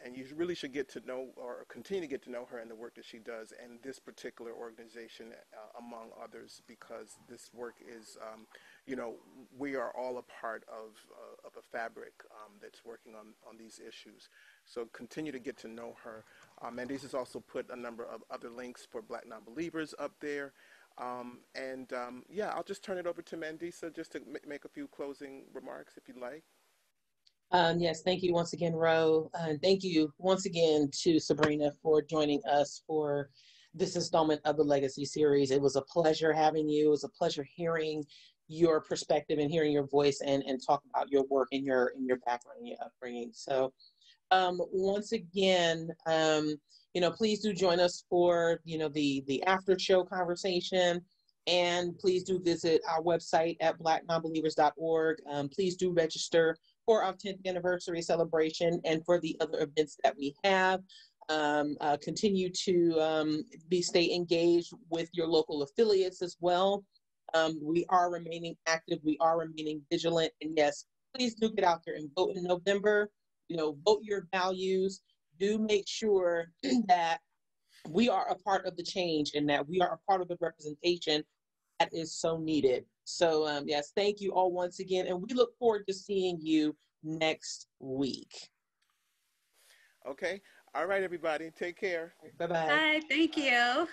and you really should get to know or continue to get to know her and the work that she does and this particular organization among others, because this work is, we are all a part of a fabric that's working on these issues. So continue to get to know her. Mandisa's also put a number of other links for Black Nonbelievers up there. I'll just turn it over to Mandisa just to make a few closing remarks, if you'd like. Yes, thank you once again, Ro. And thank you once again to Sabrina for joining us for this installment of the Legacy series. It was a pleasure having you. It was a pleasure hearing your perspective and hearing your voice and talk about your work and your background and your upbringing. So once again, please do join us for, the after show conversation. And please do visit our website at BlackNonbelievers.org. Please do register for our 10th anniversary celebration and for the other events that we have. Continue to stay engaged with your local affiliates as well. We are remaining active. We are remaining vigilant. And yes, please do get out there and vote in November. Vote your values. Do make sure that we are a part of the change and that we are a part of the representation that is so needed. So yes, thank you all once again. And we look forward to seeing you next week. Okay. All right, everybody. Take care. Bye-bye. Bye. Thank you.